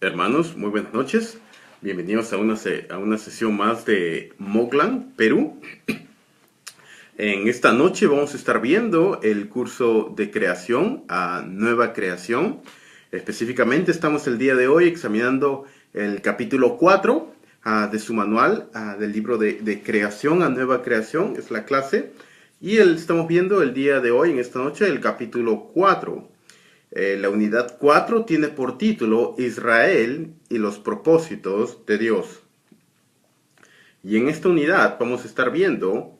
Hermanos, muy buenas noches. Bienvenidos a una sesión más de Moclan, Perú. En esta noche vamos a estar viendo el curso de creación a nueva creación. Específicamente estamos el día de hoy examinando el capítulo 4 de su manual del libro de creación a nueva creación. Es la clase. Y estamos viendo el día de hoy, en esta noche, el capítulo 4. La unidad 4 tiene por título Israel y los propósitos de Dios. Y en esta unidad vamos a estar viendo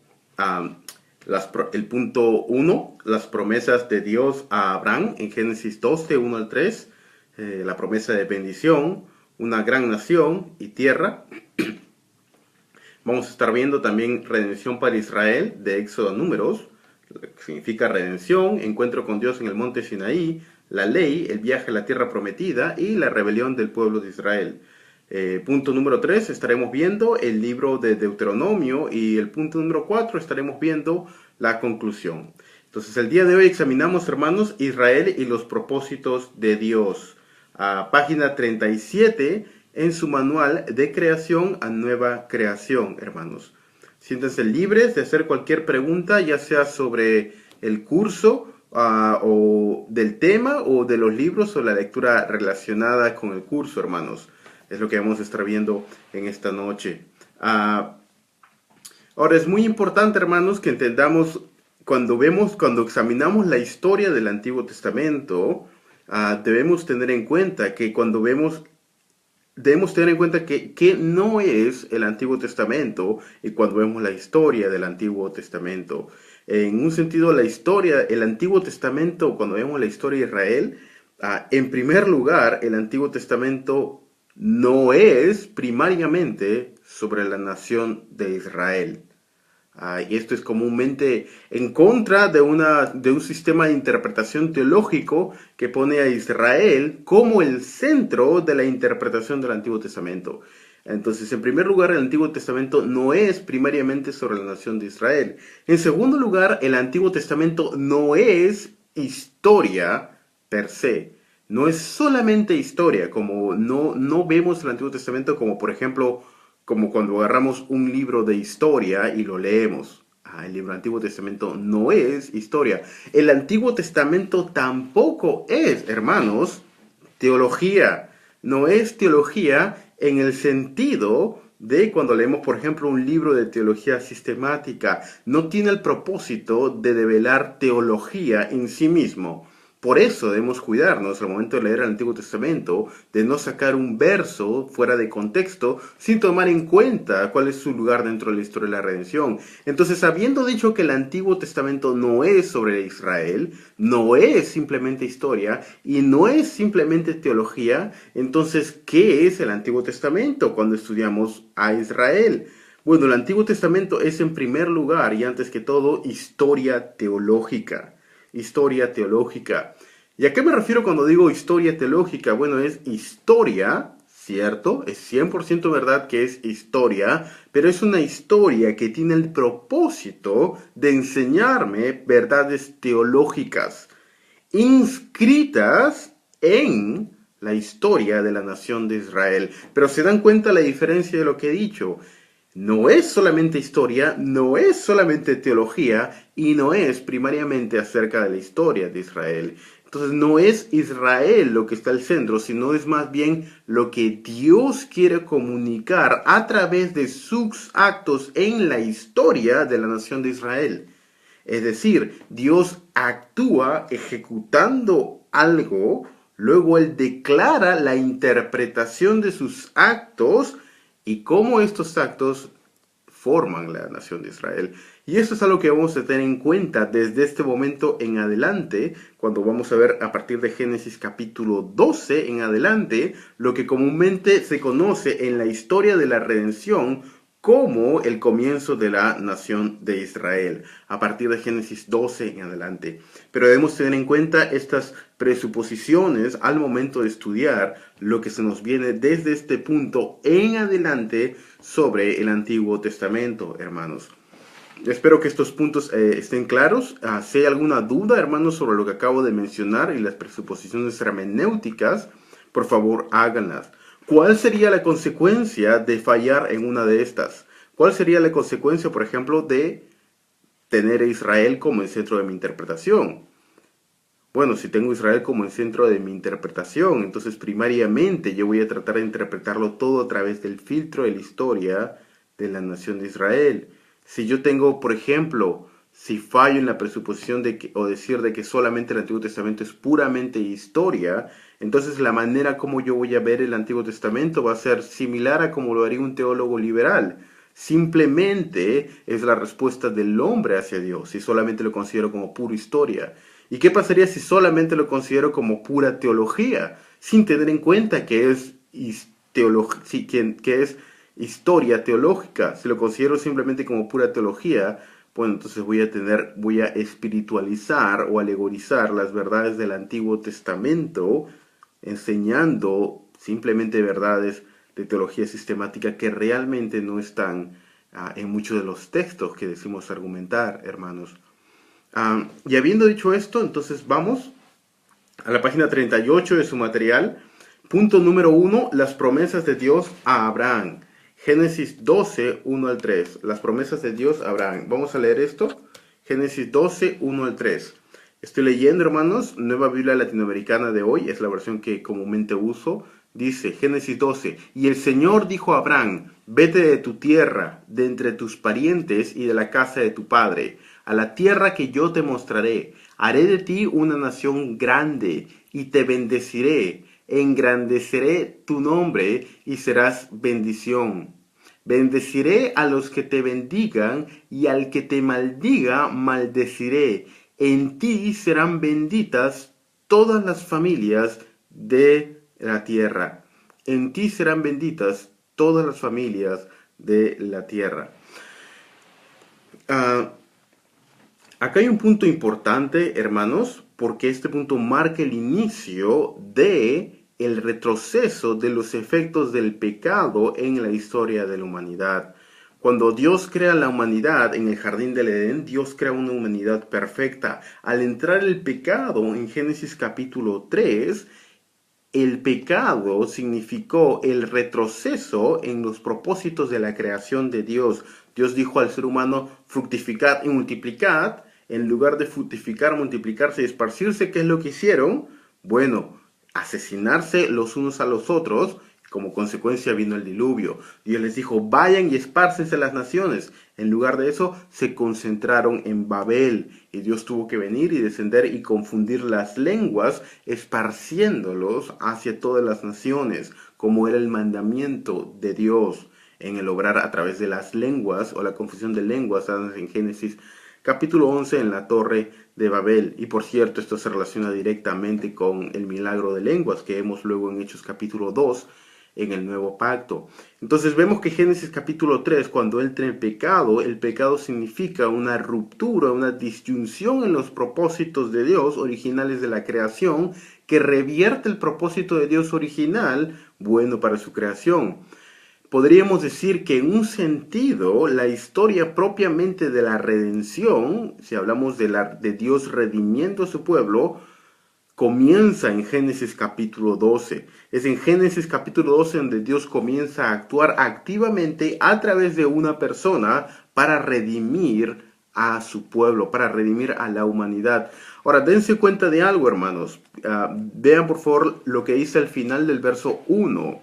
el punto 1, las promesas de Dios a Abraham en Génesis 12, 1 al 3, la promesa de bendición, una gran nación y tierra. Vamos a estar viendo también redención para Israel de Éxodo a Números, que significa redención, encuentro con Dios en el monte Sinaí, la ley, el viaje a la tierra prometida y la rebelión del pueblo de Israel. Punto número 3, estaremos viendo el libro de Deuteronomio, y el punto número 4 estaremos viendo la conclusión. Entonces el día de hoy examinamos, hermanos, Israel y los propósitos de Dios. Página 37 en su manual de creación a nueva creación, hermanos. Siéntense libres de hacer cualquier pregunta, ya sea sobre el curso, o del tema, o de los libros, o la lectura relacionada con el curso, hermanos. Es lo que vamos a estar viendo en esta noche. Ahora, es muy importante, hermanos, que entendamos, cuando examinamos la historia del Antiguo Testamento, debemos tener en cuenta que debemos tener en cuenta que no es el Antiguo Testamento, y cuando vemos la historia del Antiguo Testamento. En un sentido, el Antiguo Testamento, cuando vemos la historia de Israel, en primer lugar, el Antiguo Testamento no es primariamente sobre la nación de Israel. Y esto es comúnmente en contra de un sistema de interpretación teológico que pone a Israel como el centro de la interpretación del Antiguo Testamento. Entonces, en primer lugar, el Antiguo Testamento no es primariamente sobre la nación de Israel. En segundo lugar, el Antiguo Testamento no es historia per se. No es solamente historia, como no vemos el Antiguo Testamento como, por ejemplo, como cuando agarramos un libro de historia y lo leemos. El libro del Antiguo Testamento no es historia. El Antiguo Testamento tampoco es, hermanos, teología. No es teología en el sentido de cuando leemos, por ejemplo, un libro de teología sistemática. No tiene el propósito de develar teología en sí mismo. Por eso debemos cuidarnos al momento de leer el Antiguo Testamento de no sacar un verso fuera de contexto sin tomar en cuenta cuál es su lugar dentro de la historia de la redención. Entonces, habiendo dicho que el Antiguo Testamento no es sobre Israel, no es simplemente historia y no es simplemente teología, entonces, ¿qué es el Antiguo Testamento cuando estudiamos a Israel? Bueno, el Antiguo Testamento es, en primer lugar y antes que todo, historia teológica. Historia teológica. ¿Y a qué me refiero cuando digo historia teológica? Bueno, es historia, ¿cierto? Es 100% verdad que es historia, pero es una historia que tiene el propósito de enseñarme verdades teológicas inscritas en la historia de la nación de Israel. Pero se dan cuenta la diferencia de lo que he dicho. No es solamente historia, no es solamente teología, y no es primariamente acerca de la historia de Israel. Entonces no es Israel lo que está al centro, sino es más bien lo que Dios quiere comunicar a través de sus actos en la historia de la nación de Israel. Es decir, Dios actúa ejecutando algo, luego Él declara la interpretación de sus actos y cómo estos actos forman la nación de Israel. Y esto es algo que vamos a tener en cuenta desde este momento en adelante, cuando vamos a ver a partir de Génesis capítulo 12 en adelante, lo que comúnmente se conoce en la historia de la redención como el comienzo de la nación de Israel, a partir de Génesis 12 en adelante. Pero debemos tener en cuenta estas presuposiciones al momento de estudiar lo que se nos viene desde este punto en adelante sobre el Antiguo Testamento, hermanos. Espero que estos puntos estén claros. Si hay alguna duda, hermanos, sobre lo que acabo de mencionar y las presuposiciones hermenéuticas, Por favor, háganlas. ¿Cuál sería la consecuencia de fallar en una de estas? ¿Cuál sería la consecuencia, por ejemplo, de tener a Israel como el centro de mi interpretación? Bueno, si tengo Israel como el centro de mi interpretación, entonces primariamente yo voy a tratar de interpretarlo todo a través del filtro de la historia de la nación de Israel. Si yo tengo, por ejemplo, si fallo en la presuposición de que, o decir de que solamente el Antiguo Testamento es puramente historia, entonces la manera como yo voy a ver el Antiguo Testamento va a ser similar a como lo haría un teólogo liberal. Simplemente es la respuesta del hombre hacia Dios, si solamente lo considero como pura historia. ¿Y qué pasaría si solamente lo considero como pura teología, sin tener en cuenta que es, que es historia teológica? Si lo considero simplemente como pura teología, bueno, entonces voy a espiritualizar o alegorizar las verdades del Antiguo Testamento, enseñando simplemente verdades de teología sistemática que realmente no están en muchos de los textos que decimos argumentar, hermanos. Y habiendo dicho esto, entonces vamos a la página 38 de su material. Punto número 1, las promesas de Dios a Abraham. Génesis 12, 1 al 3. Las promesas de Dios a Abraham. Vamos a leer esto. Génesis 12, 1 al 3. Estoy leyendo, hermanos, Nueva Biblia Latinoamericana de hoy. Es la versión que comúnmente uso. Dice Génesis 12. Y el Señor dijo a Abraham, vete de tu tierra, de entre tus parientes y de la casa de tu padre, a la tierra que yo te mostraré. Haré de ti una nación grande y te bendeciré. Engrandeceré tu nombre y serás bendición. Bendeciré a los que te bendigan y al que te maldiga maldeciré. En ti serán benditas todas las familias de la tierra. En ti serán benditas todas las familias de la tierra. Acá hay un punto importante, hermanos, porque este punto marca el inicio de el retroceso de los efectos del pecado en la historia de la humanidad. Cuando Dios crea la humanidad en el jardín del Edén, Dios crea una humanidad perfecta. Al entrar el pecado en Génesis capítulo 3, el pecado significó el retroceso en los propósitos de la creación de Dios. Dios dijo al ser humano, fructificad y multiplicad. En lugar de fructificar, multiplicarse y esparcirse, ¿qué es lo que hicieron? Bueno, asesinarse los unos a los otros. Como consecuencia vino el diluvio. Dios les dijo, vayan y espárcense las naciones. En lugar de eso, se concentraron en Babel. Y Dios tuvo que venir y descender y confundir las lenguas, esparciéndolos hacia todas las naciones, como era el mandamiento de Dios en el obrar a través de las lenguas, o la confusión de lenguas, en Génesis capítulo 11 en la Torre de Babel. Y por cierto, esto se relaciona directamente con el milagro de lenguas que vemos luego en Hechos capítulo 2 en el nuevo pacto. Entonces vemos que Génesis capítulo 3, cuando entra el pecado significa una ruptura, una disyunción en los propósitos de Dios originales de la creación, que revierte el propósito de Dios original, bueno para su creación. Podríamos decir que en un sentido, la historia propiamente de la redención, si hablamos de Dios redimiendo a su pueblo, comienza en Génesis capítulo 12. Es en Génesis capítulo 12 donde Dios comienza a actuar activamente a través de una persona para redimir a su pueblo, para redimir a la humanidad. Ahora, dense cuenta de algo, hermanos. Vean por favor lo que dice al final del verso 1.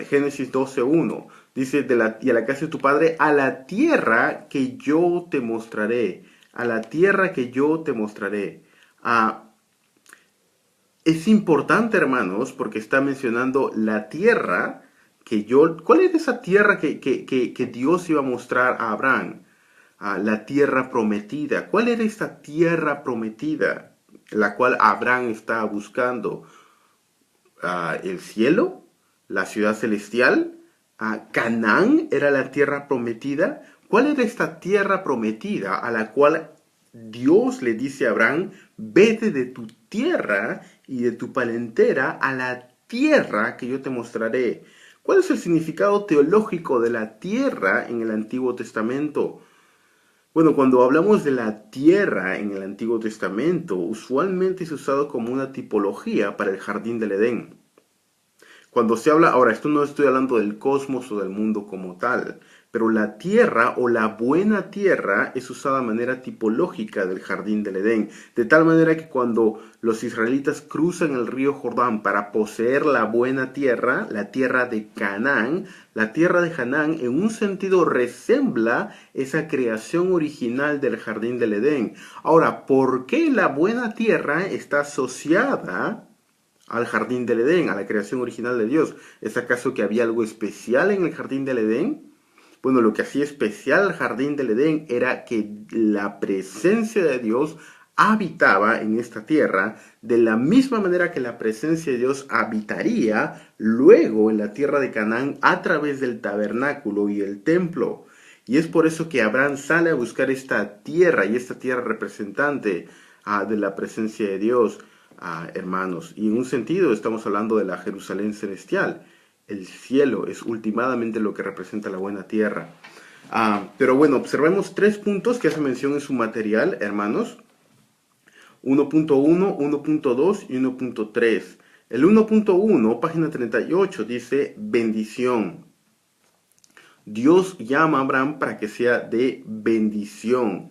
Génesis 12:1. Dice, y a la casa de tu padre, a la tierra que yo te mostraré. A la tierra que yo te mostraré. Es importante, hermanos, porque está mencionando la tierra que yo... ¿Cuál es esa tierra que Dios iba a mostrar a Abraham? La tierra prometida. ¿Cuál era esta tierra prometida? La cual Abraham estaba buscando. ¿El cielo? ¿La ciudad celestial? ¿Canaán era la tierra prometida? ¿Cuál era esta tierra prometida a la cual Dios le dice a Abraham, vete de tu tierra y de tu parentela a la tierra que yo te mostraré? ¿Cuál es el significado teológico de la tierra en el Antiguo Testamento? Bueno, cuando hablamos de la tierra en el Antiguo Testamento, usualmente es usado como una tipología para el jardín del Edén. Cuando se habla, ahora esto no estoy hablando del cosmos o del mundo como tal, pero la tierra o la buena tierra es usada de manera tipológica del jardín del Edén, de tal manera que cuando los israelitas cruzan el río Jordán para poseer la buena tierra, la tierra de Canaán, la tierra de Canaán en un sentido resembla esa creación original del jardín del Edén. Ahora, ¿por qué la buena tierra está asociada al jardín del Edén, a la creación original de Dios? ¿Es acaso que había algo especial en el jardín del Edén? Bueno, lo que hacía especial al jardín del Edén era que la presencia de Dios habitaba en esta tierra de la misma manera que la presencia de Dios habitaría luego en la tierra de Canaán a través del tabernáculo y el templo. Y es por eso que Abraham sale a buscar esta tierra y esta tierra representante de la presencia de Dios, hermanos. Y en un sentido estamos hablando de la Jerusalén celestial. El cielo es últimamente lo que representa la buena tierra. Pero bueno, observemos 3 puntos que hace mención en su material, hermanos. 1.1, 1.2 y 1.3. El 1.1, página 38, dice bendición. Dios llama a Abraham para que sea de bendición.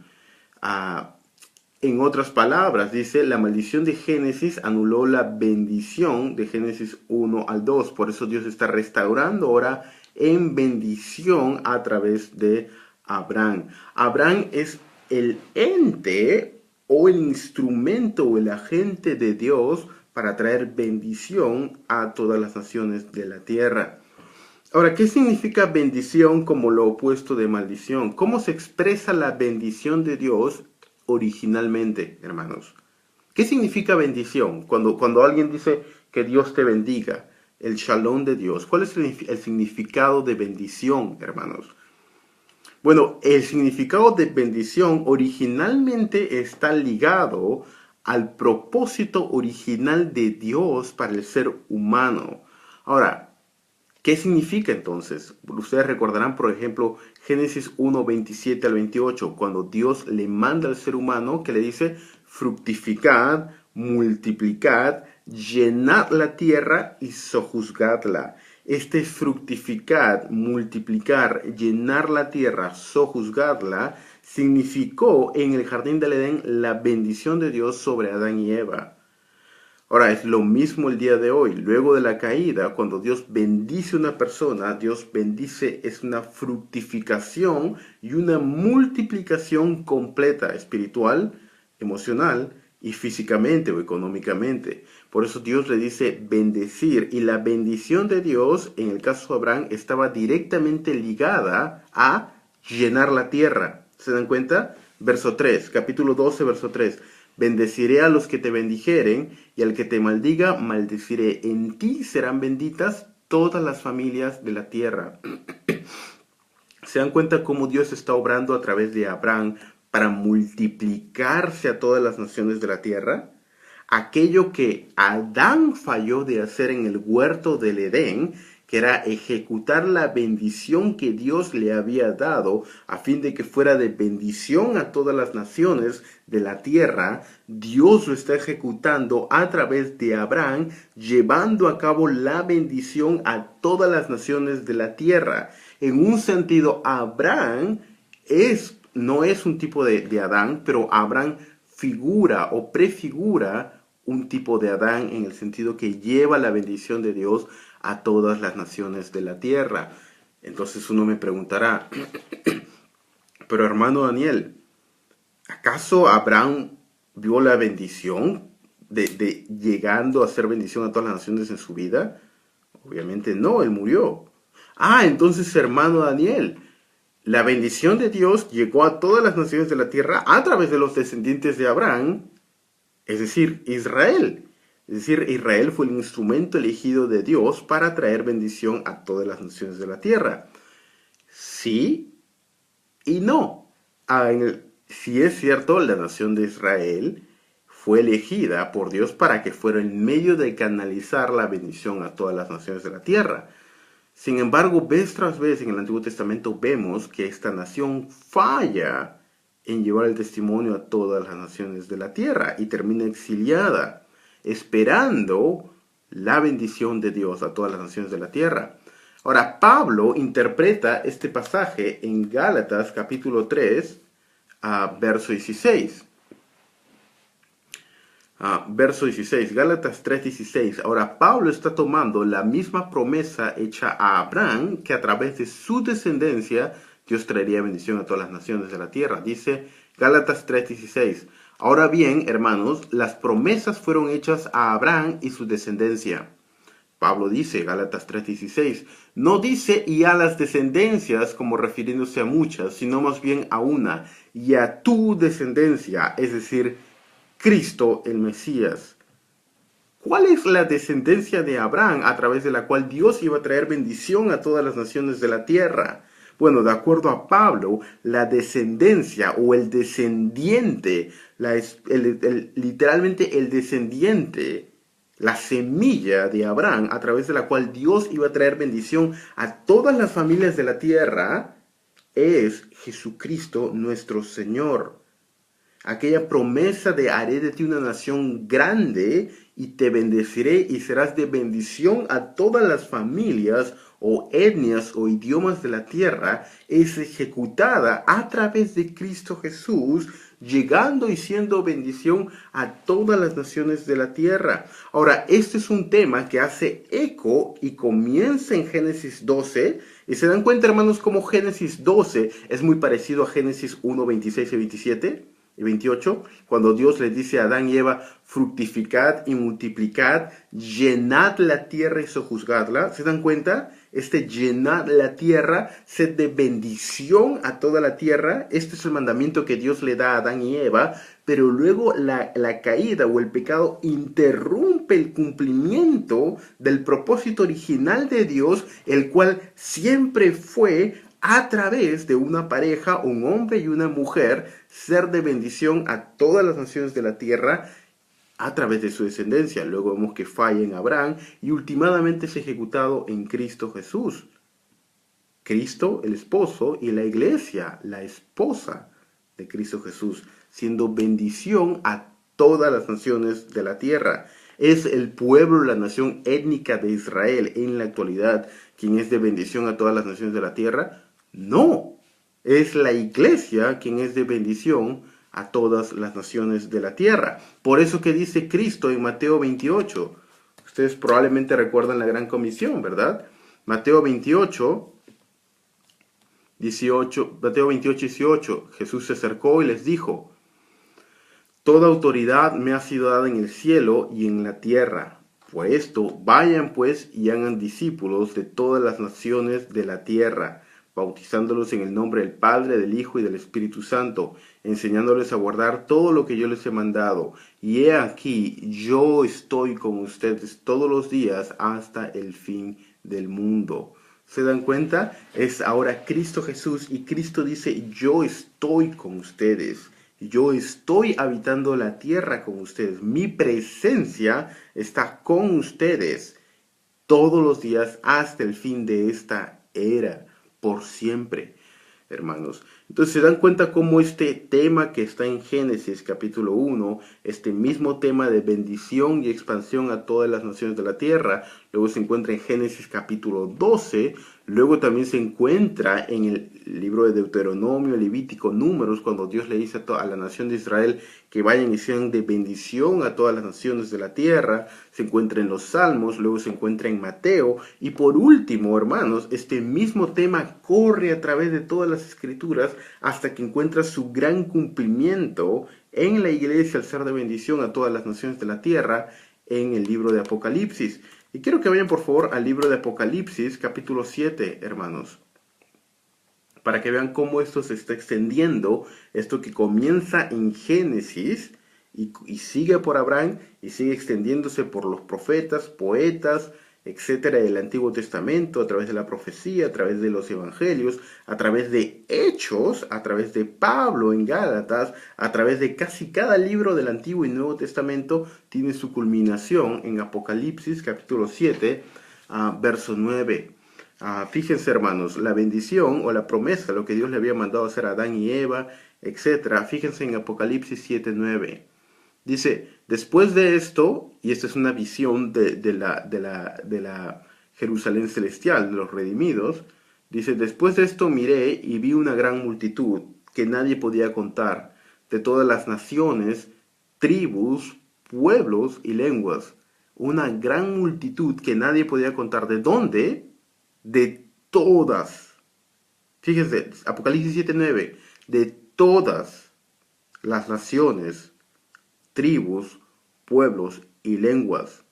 En otras palabras, dice, la maldición de Génesis anuló la bendición de Génesis 1 al 2. Por eso Dios está restaurando ahora en bendición a través de Abraham. Abraham es el ente o el instrumento o el agente de Dios para traer bendición a todas las naciones de la tierra. Ahora, ¿qué significa bendición como lo opuesto de maldición? ¿Cómo se expresa la bendición de Dios originalmente, hermanos? ¿Qué significa bendición? Cuando alguien dice que Dios te bendiga, el shalom de Dios, ¿cuál es el significado de bendición, hermanos? Bueno, el significado de bendición originalmente está ligado al propósito original de Dios para el ser humano. Ahora, ¿qué significa entonces? Ustedes recordarán, por ejemplo, Génesis 1, 27 al 28, cuando Dios le manda al ser humano que le dice, fructificad, multiplicad, llenad la tierra y sojuzgadla. Este fructificar, multiplicar, llenar la tierra, sojuzgarla, significó en el jardín del Edén la bendición de Dios sobre Adán y Eva. Ahora, es lo mismo el día de hoy. Luego de la caída, cuando Dios bendice a una persona, Dios bendice es una fructificación y una multiplicación completa, espiritual, emocional y físicamente o económicamente. Por eso Dios le dice bendecir, y la bendición de Dios, en el caso de Abraham, estaba directamente ligada a llenar la tierra. ¿Se dan cuenta? Verso 3, capítulo 12, verso 3. Bendeciré a los que te bendijeren, y al que te maldiga, maldeciré. En ti serán benditas todas las familias de la tierra. ¿Se dan cuenta cómo Dios está obrando a través de Abraham para multiplicarse a todas las naciones de la tierra? Aquello que Adán falló de hacer en el huerto del Edén, que era ejecutar la bendición que Dios le había dado a fin de que fuera de bendición a todas las naciones de la tierra, Dios lo está ejecutando a través de Abraham, llevando a cabo la bendición a todas las naciones de la tierra. En un sentido, Abraham no es un tipo de Adán, pero Abraham figura o prefigura un tipo de Adán en el sentido que lleva la bendición de Dios a todas las naciones de la tierra. Entonces uno me preguntará, pero hermano Daniel, ¿acaso Abraham vio la bendición de llegando a ser bendición a todas las naciones en su vida? Obviamente no, él murió. Entonces hermano Daniel, la bendición de Dios llegó a todas las naciones de la tierra a través de los descendientes de Abraham, es decir, Israel. Es decir, Israel fue el instrumento elegido de Dios para traer bendición a todas las naciones de la tierra. Sí y no. Si es cierto, la nación de Israel fue elegida por Dios para que fuera el medio de canalizar la bendición a todas las naciones de la tierra. Sin embargo, vez tras vez en el Antiguo Testamento vemos que esta nación falla en llevar el testimonio a todas las naciones de la tierra y termina exiliada, esperando la bendición de Dios a todas las naciones de la tierra. Ahora, Pablo interpreta este pasaje en Gálatas capítulo 3, verso 16. Verso 16, Gálatas 3:16. Ahora, Pablo está tomando la misma promesa hecha a Abraham, que a través de su descendencia Dios traería bendición a todas las naciones de la tierra. Dice Gálatas 3:16. Ahora bien, hermanos, las promesas fueron hechas a Abraham y su descendencia. Pablo dice, Gálatas 3:16, no dice y a las descendencias como refiriéndose a muchas, sino más bien a una, y a tu descendencia, es decir, Cristo el Mesías. ¿Cuál es la descendencia de Abraham a través de la cual Dios iba a traer bendición a todas las naciones de la tierra? Bueno, de acuerdo a Pablo, la descendencia o el descendiente, literalmente el descendiente, la semilla de Abraham a través de la cual Dios iba a traer bendición a todas las familias de la tierra, es Jesucristo nuestro Señor. Aquella promesa de haré de ti una nación grande y te bendeciré y serás de bendición a todas las familias o etnias o idiomas de la tierra es ejecutada a través de Cristo Jesús, llegando y siendo bendición a todas las naciones de la tierra. Ahora, este es un tema que hace eco y comienza en Génesis 12. Y se dan cuenta, hermanos, como Génesis 12 es muy parecido a Génesis 1, 26 y 27 y 28, cuando Dios les dice a Adán y Eva, fructificad y multiplicad, llenad la tierra y sojuzgadla. ¿Se dan cuenta? Llenad la tierra, sed de bendición a toda la tierra. Este es el mandamiento que Dios le da a Adán y Eva, pero luego la caída o el pecado interrumpe el cumplimiento del propósito original de Dios, el cual siempre fue a través de una pareja, un hombre y una mujer, ser de bendición a todas las naciones de la tierra a través de su descendencia. Luego vemos que falla en Abraham y últimamente es ejecutado en Cristo Jesús. Cristo, el esposo, y la iglesia, la esposa de Cristo Jesús, siendo bendición a todas las naciones de la tierra. ¿Es el pueblo, la nación étnica de Israel en la actualidad quien es de bendición a todas las naciones de la tierra? No, es la iglesia quien es de bendición a todas las naciones de la tierra. Por eso que dice Cristo en Mateo 28. Ustedes probablemente recuerdan la gran comisión, ¿verdad? Mateo 28, 18, Jesús se acercó y les dijo, toda autoridad me ha sido dada en el cielo y en la tierra. Por esto, vayan pues y hagan discípulos de todas las naciones de la tierra, bautizándolos en el nombre del Padre, del Hijo y del Espíritu Santo, enseñándoles a guardar todo lo que yo les he mandado. Y he aquí, yo estoy con ustedes todos los días hasta el fin del mundo. ¿Se dan cuenta? Es ahora Cristo Jesús y Cristo dice, yo estoy con ustedes. Yo estoy habitando la tierra con ustedes. Mi presencia está con ustedes todos los días hasta el fin de esta era, por siempre, hermanos. Entonces se dan cuenta cómo este tema que está en Génesis capítulo 1, este mismo tema de bendición y expansión a todas las naciones de la tierra, luego se encuentra en Génesis capítulo 12, luego también se encuentra en el libro de Deuteronomio, Levítico, Números, cuando Dios le dice a la nación de Israel que vayan y sean de bendición a todas las naciones de la tierra, se encuentra en los Salmos, luego se encuentra en Mateo, y por último, hermanos, este mismo tema corre a través de todas las escrituras hasta que encuentra su gran cumplimiento en la iglesia al ser de bendición a todas las naciones de la tierra en el libro de Apocalipsis. Y quiero que vayan por favor al libro de Apocalipsis capítulo 7, hermanos, para que vean cómo esto se está extendiendo, esto que comienza en Génesis y sigue por Abraham y sigue extendiéndose por los profetas, poetas, etcétera, del Antiguo Testamento, a través de la profecía, a través de los evangelios, a través de Hechos, a través de Pablo en Gálatas, a través de casi cada libro del Antiguo y Nuevo Testamento, tiene su culminación en Apocalipsis capítulo 7, verso 9. Fíjense, hermanos, la bendición o la promesa, lo que Dios le había mandado hacer a Adán y Eva, etcétera. Fíjense en Apocalipsis 7:9. Dice, después de esto, y esta es una visión de la Jerusalén celestial, de los redimidos, dice, después de esto miré y vi una gran multitud que nadie podía contar, de todas las naciones, tribus, pueblos y lenguas. Una gran multitud que nadie podía contar. ¿De dónde? De todas. Fíjese, Apocalipsis 7:9. De todas las naciones, tribus, pueblos y lenguas,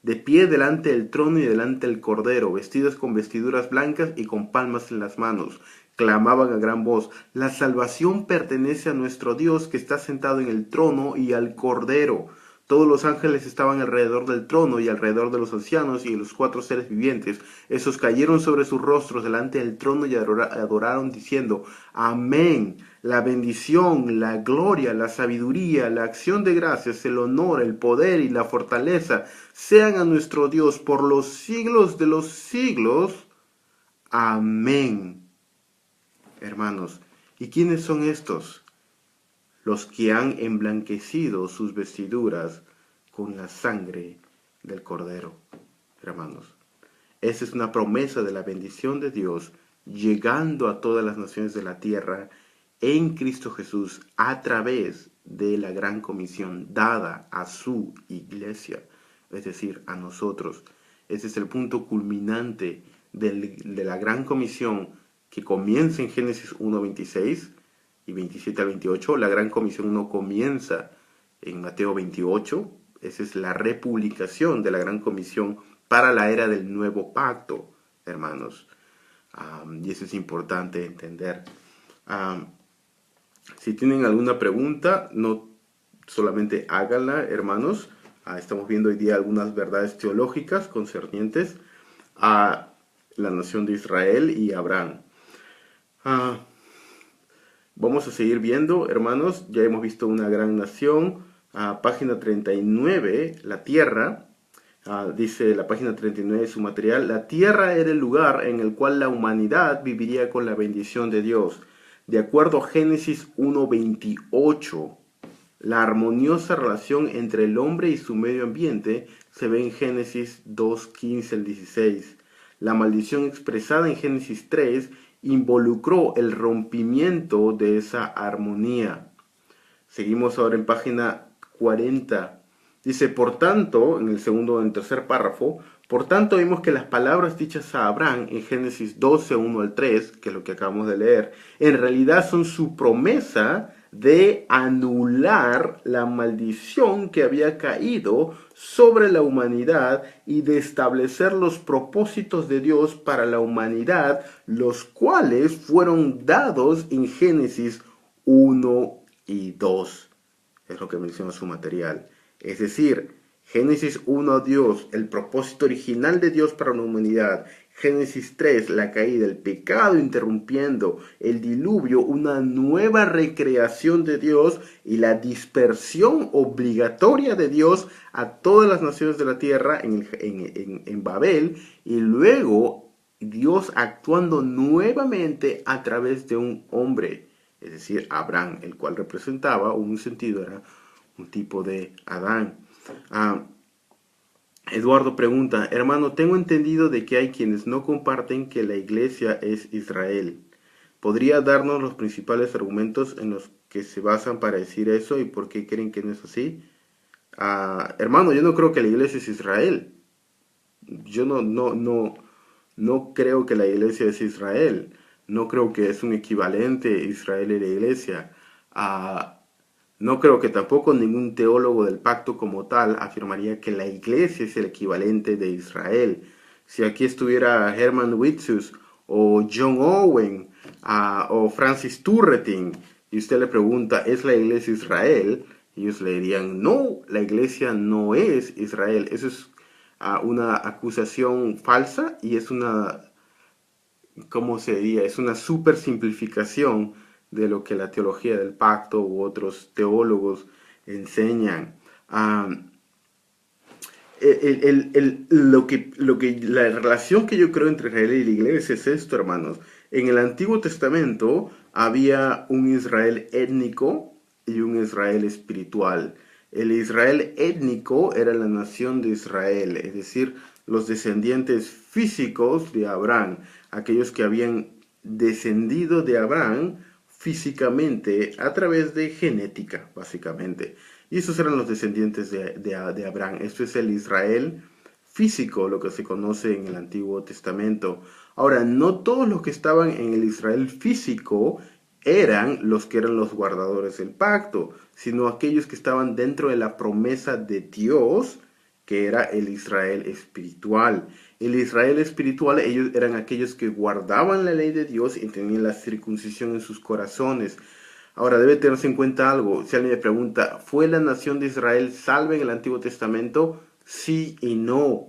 de pie delante del trono y delante del Cordero, vestidos con vestiduras blancas y con palmas en las manos, clamaban a gran voz, la salvación pertenece a nuestro Dios que está sentado en el trono y al Cordero. Todos los ángeles estaban alrededor del trono y alrededor de los ancianos y de los 4 seres vivientes. Esos cayeron sobre sus rostros delante del trono y adoraron diciendo, amén. La bendición, la gloria, la sabiduría, la acción de gracias, el honor, el poder y la fortaleza sean a nuestro Dios por los siglos de los siglos. Amén. Hermanos, ¿y quiénes son estos? Los que han emblanquecido sus vestiduras con la sangre del Cordero. Hermanos, esa es una promesa de la bendición de Dios llegando a todas las naciones de la tierra en Cristo Jesús a través de la gran comisión dada a su iglesia, es decir, a nosotros. Ese es el punto culminante de la gran comisión que comienza en Génesis 1:26 y 27 al 28. La gran comisión no comienza en Mateo 28. Esa es la republicación de la gran comisión para la era del nuevo pacto, hermanos. Y eso es importante entender. Si tienen alguna pregunta, no solamente háganla, hermanos. Estamos viendo hoy día algunas verdades teológicas concernientes a la nación de Israel y Abraham. Vamos a seguir viendo, hermanos. Ya hemos visto una gran nación. Página 39, la tierra. Dice la página 39 de su material. La tierra era el lugar en el cual la humanidad viviría con la bendición de Dios. De acuerdo a Génesis 1:28, la armoniosa relación entre el hombre y su medio ambiente se ve en Génesis 2:15 al 16. La maldición expresada en Génesis 3 involucró el rompimiento de esa armonía. Seguimos ahora en página 40. Dice, por tanto, en el tercer párrafo, por tanto vimos que las palabras dichas a Abraham en Génesis 12, 1 al 3, que es lo que acabamos de leer, en realidad son su promesa de anular la maldición que había caído sobre la humanidad y de establecer los propósitos de Dios para la humanidad, los cuales fueron dados en Génesis 1 y 2. Es lo que menciona su material. Es decir, Génesis 1, Dios, el propósito original de Dios para la humanidad. Génesis 3, la caída, el pecado interrumpiendo, el diluvio, una nueva recreación de Dios y la dispersión obligatoria de Dios a todas las naciones de la tierra en Babel, y luego Dios actuando nuevamente a través de un hombre, es decir, Abraham, el cual representaba, en un sentido, era un tipo de Adán. Eduardo pregunta, hermano, tengo entendido de que hay quienes no comparten que la iglesia es Israel. ¿Podría darnos los principales argumentos en los que se basan para decir eso y por qué creen que no es así? Hermano, yo no creo que la iglesia es Israel. Yo no creo que la iglesia es Israel. No creo que es un equivalente Israel y la iglesia. No creo que tampoco ningún teólogo del pacto como tal afirmaría que la iglesia es el equivalente de Israel. Si aquí estuviera Herman Whitsus o John Owen o Francis Turretin y usted le pregunta, ¿es la iglesia Israel? Ellos le dirían, no, la iglesia no es Israel. Eso es una acusación falsa y es una, ¿cómo se diría? Es una super simplificación de lo que la teología del pacto u otros teólogos enseñan. La relación que yo creo entre Israel y la iglesia es esto, hermanos. En el Antiguo Testamento había un Israel étnico y un Israel espiritual. El Israel étnico era la nación de Israel, es decir, los descendientes físicos de Abraham, aquellos que habían descendido de Abraham físicamente a través de genética, básicamente. Y esos eran los descendientes de Abraham. Esto es el Israel físico, lo que se conoce en el Antiguo Testamento. Ahora, no todos los que estaban en el Israel físico eran los que eran los guardadores del pacto, sino aquellos que estaban dentro de la promesa de Dios, que era el Israel espiritual. El Israel espiritual, ellos eran aquellos que guardaban la ley de Dios y tenían la circuncisión en sus corazones. Ahora, debe tenerse en cuenta algo. Si alguien me pregunta, ¿fue la nación de Israel salva en el Antiguo Testamento? Sí y no,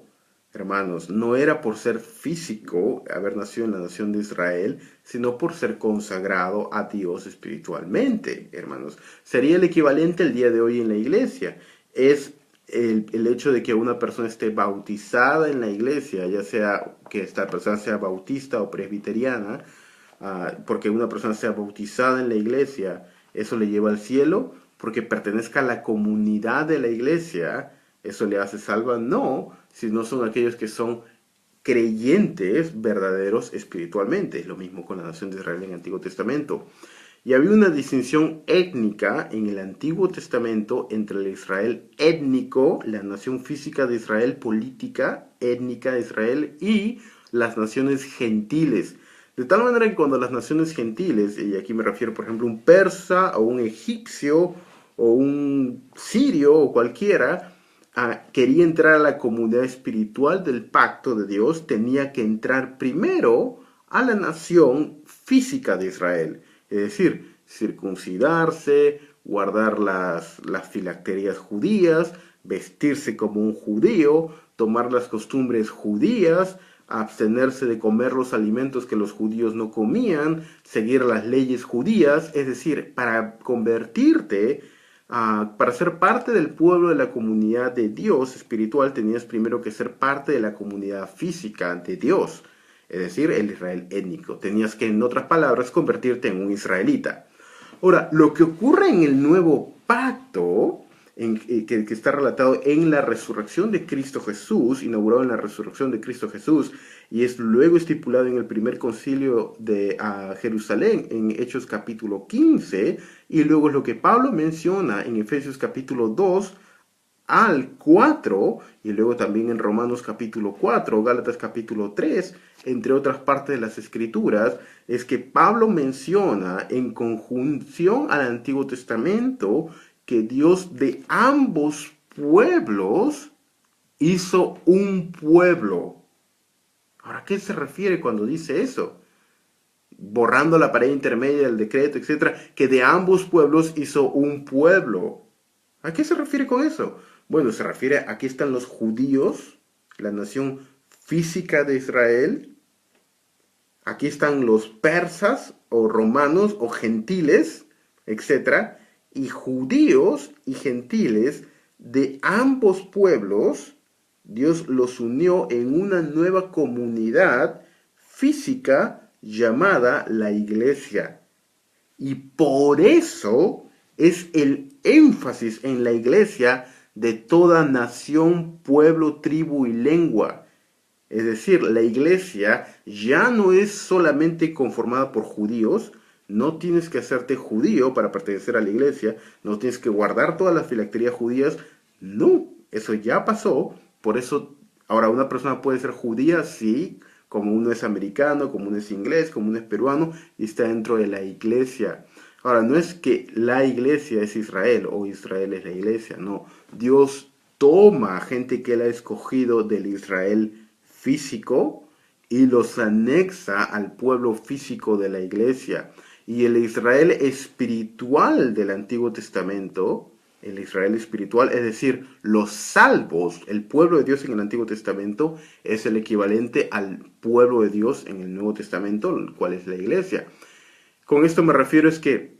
hermanos. No era por ser físico, haber nacido en la nación de Israel, sino por ser consagrado a Dios espiritualmente, hermanos. Sería el equivalente el día de hoy en la iglesia. Es el hecho de que una persona esté bautizada en la iglesia, ya sea que esta persona sea bautista o presbiteriana, porque una persona sea bautizada en la iglesia, eso le lleva al cielo, porque pertenezca a la comunidad de la iglesia, eso le hace salva. No, si no son aquellos que son creyentes verdaderos espiritualmente. Es lo mismo con la nación de Israel en el Antiguo Testamento. Y había una distinción étnica en el Antiguo Testamento entre el Israel étnico, la nación física de Israel, política étnica de Israel, y las naciones gentiles. De tal manera que cuando las naciones gentiles, y aquí me refiero por ejemplo a un persa o un egipcio o un sirio o cualquiera, quería entrar a la comunidad espiritual del pacto de Dios, tenía que entrar primero a la nación física de Israel. Es decir, circuncidarse, guardar las filacterías judías, vestirse como un judío, tomar las costumbres judías, abstenerse de comer los alimentos que los judíos no comían, seguir las leyes judías. Es decir, para convertirte, para ser parte del pueblo de la comunidad de Dios espiritual, tenías primero que ser parte de la comunidad física de Dios, es decir, el Israel étnico. Tenías que, en otras palabras, convertirte en un israelita. Ahora, lo que ocurre en el nuevo pacto, que está relatado en la resurrección de Cristo Jesús, inaugurado en la resurrección de Cristo Jesús, y es luego estipulado en el primer concilio de Jerusalén, en Hechos capítulo 15, y luego es lo que Pablo menciona en Efesios capítulo 2 al 4, y luego también en Romanos capítulo 4, Gálatas capítulo 3, entre otras partes de las Escrituras, es que Pablo menciona en conjunción al Antiguo Testamento que Dios de ambos pueblos hizo un pueblo. Ahora, ¿a qué se refiere cuando dice eso? Borrando la pared intermedia del decreto, etcétera, que de ambos pueblos hizo un pueblo. ¿A qué se refiere con eso? Bueno, se refiere a aquí están los judíos, la nación física de Israel. Aquí están los persas o romanos o gentiles, etcétera, y judíos y gentiles de ambos pueblos. Dios los unió en una nueva comunidad física llamada la iglesia. Y por eso es el énfasis en la iglesia de toda nación, pueblo, tribu y lengua. Es decir, la iglesia ya no es solamente conformada por judíos. No tienes que hacerte judío para pertenecer a la iglesia. No tienes que guardar todas las filacterías judías. No, eso ya pasó. Por eso, ahora una persona puede ser judía, sí, como uno es americano, como uno es inglés, como uno es peruano, y está dentro de la iglesia. Ahora, no es que la iglesia es Israel o Israel es la iglesia, no. Dios toma a gente que él ha escogido del Israel físico y los anexa al pueblo físico de la iglesia. Y el Israel espiritual del Antiguo Testamento, el Israel espiritual, es decir, los salvos, el pueblo de Dios en el Antiguo Testamento, es el equivalente al pueblo de Dios en el Nuevo Testamento, el cual es la iglesia. Con esto me refiero es que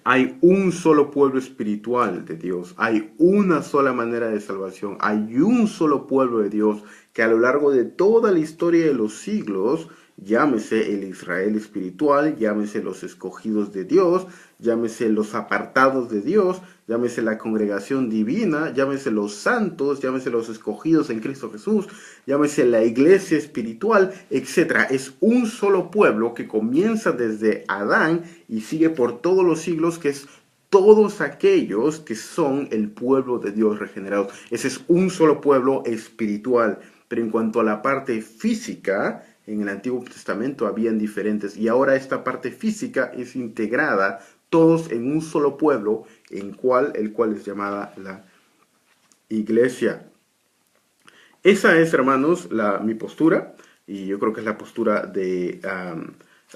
hay un solo pueblo espiritual de Dios, hay una sola manera de salvación, hay un solo pueblo de Dios que a lo largo de toda la historia de los siglos llámese el Israel espiritual, llámese los escogidos de Dios, llámese los apartados de Dios, llámese la congregación divina, llámese los santos, llámese los escogidos en Cristo Jesús, llámese la iglesia espiritual, etc. Es un solo pueblo que comienza desde Adán y sigue por todos los siglos, que es todos aquellos que son el pueblo de Dios regenerado. Ese es un solo pueblo espiritual. Pero en cuanto a la parte física, en el Antiguo Testamento habían diferentes, y ahora esta parte física es integrada todos en un solo pueblo, el cual es llamada la iglesia. Esa es, hermanos, mi postura, y yo creo que es la postura de